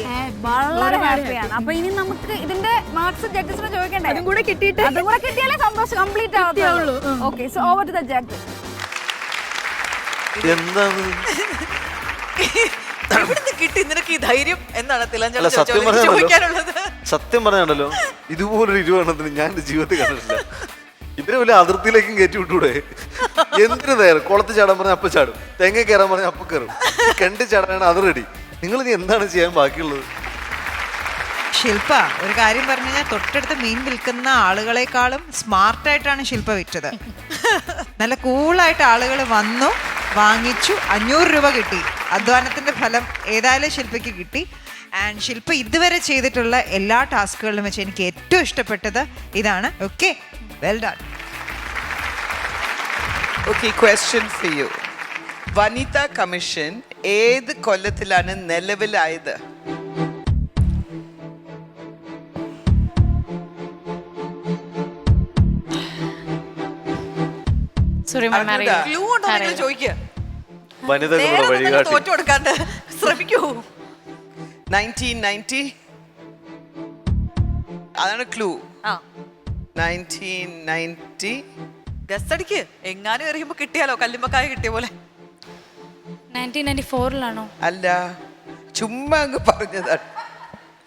വളരെ ഹാപ്പിയാണ്. അപ്പൊ ഇനി നമുക്ക് ഇതിന്റെ മാർക്സ് ജഡ്ജസിനെ ചോദിക്കണ്ടേ? അതും കൂടെ കിട്ടിയാലേ സന്തോഷം കംപ്ലീറ്റ് ആവുള്ളൂ. Okay, so over to the judge. എന്താണ് കിട്ടി നിനക്ക് ഈ ധൈര്യം എന്നാണ് അല്ല, സത്യം പറഞ്ഞാണല്ലോ ഇതുപോലൊരു ഇരുവണ്ണത്തിന് ഞാൻ എന്റെ ജീവിതത്തിൽ കണ്ടിട്ടില്ല. ഇവരെ വലിയ അതിർത്തിയിലേക്കും കയറ്റി വിട്ടൂടെ? എന്തിനു നേരം കുളത്ത് ചാടാൻ പറഞ്ഞാൽ അപ്പൊ ചാടും, തെങ്ങ കയറാൻ പറഞ്ഞാൽ അപ്പൊ കയറും, കെണ്ടി ചാടാനാണ് അത് റെഡി. നിങ്ങൾ ഇനി എന്താണ് ചെയ്യാൻ ബാക്കിയുള്ളത്? ശില്പ ഒരു കാര്യം പറഞ്ഞു കഴിഞ്ഞാൽ തൊട്ടടുത്ത് മീൻ വിൽക്കുന്ന ആളുകളെക്കാളും സ്മാർട്ടായിട്ടാണ് ശില്പ വിറ്റത്. നല്ല കൂളായിട്ട് ആളുകൾ വന്നു, വാങ്ങിച്ചു, 500 രൂപ കിട്ടി. അധ്വാനത്തിന്റെ ഫലം ഏതായാലും ശില്പയ്ക്ക് കിട്ടി. ആൻഡ് ശില്പ ഇതുവരെ ചെയ്തിട്ടുള്ള എല്ലാ ടാസ്കുകളിലും വെച്ച് എനിക്ക് ഏറ്റവും ഇഷ്ടപ്പെട്ടത് ഇതാണ്. Okay, well done. Okay, question for you. വനിതാ കമ്മീഷൻ ഏത് കൊല്ലത്തിലാണ് നിലവിലായത്? തോറ്റു കൊടുക്കാണ്ട് ശ്രമിക്കൂ. 1990 അതാണ് ക്ലൂ. 1990 ഗസ് അടിക്ക്, എങ്ങാനും എറിയുമ്പോ കിട്ടിയാലോ, കല്ലുമ്മക്കായ കിട്ടിയ പോലെ. 1994 അല്ല, ചുമ്മാ അങ്ങ് പറഞ്ഞതാണ്.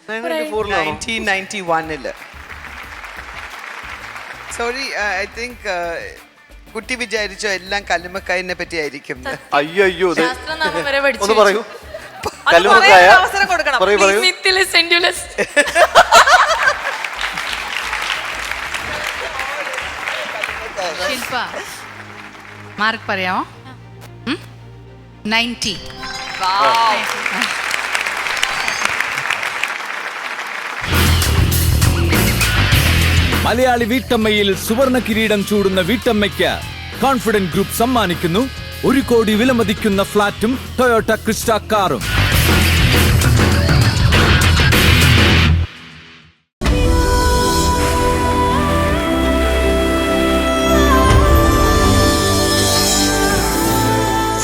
1991 സോറി, ഐ തിങ്ക് കുട്ടി വിചാരിച്ചോ എല്ലാം കല്ലുമ്മക്കായനെ പറ്റി ആയിരിക്കും. അയ്യോ, ഒന്ന് പറയൂ. കല്ലുമ്മക്കായ അവസരം കൊടുക്കണം. പറയൂ. ശില്പ മാർക്ക് പറയാമോ? 90. മലയാളി വീട്ടമ്മയിൽ സുവർണ കിരീടം ചൂടുന്ന വീട്ടമ്മയ്ക്ക് കോൺഫിഡന്റ് ഗ്രൂപ്പ് സമ്മാനിക്കുന്നു 1 കോടി വിലമതിക്കുന്ന ഫ്ളാറ്റും ടൊയോട്ട ക്രിസ്റ്റ കാറും.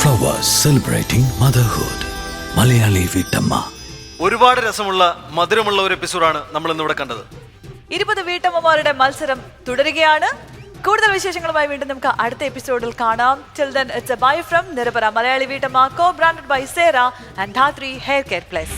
Flowers celebrating motherhood. മലയാളി വീട്ടമ്മ. ഒരുപാട് രസമുള്ള മധുരമുള്ള ഒരു എപ്പിസോഡാണ് നമ്മൾ ഇന്നിവിടെ കണ്ടത്. 20 വീട്ടമ്മമാരുടെ മത്സരം തുടരുകയാണ്. കൂടുതൽ വിശേഷങ്ങളുമായി വീണ്ടും നമുക്ക് അടുത്ത എപ്പിസോഡിൽ കാണാം. Till then, it's a bye from നിരപര Malayali വീട്ടമ്മ, co-branded by Sera and Dhatri Hair Care Plus.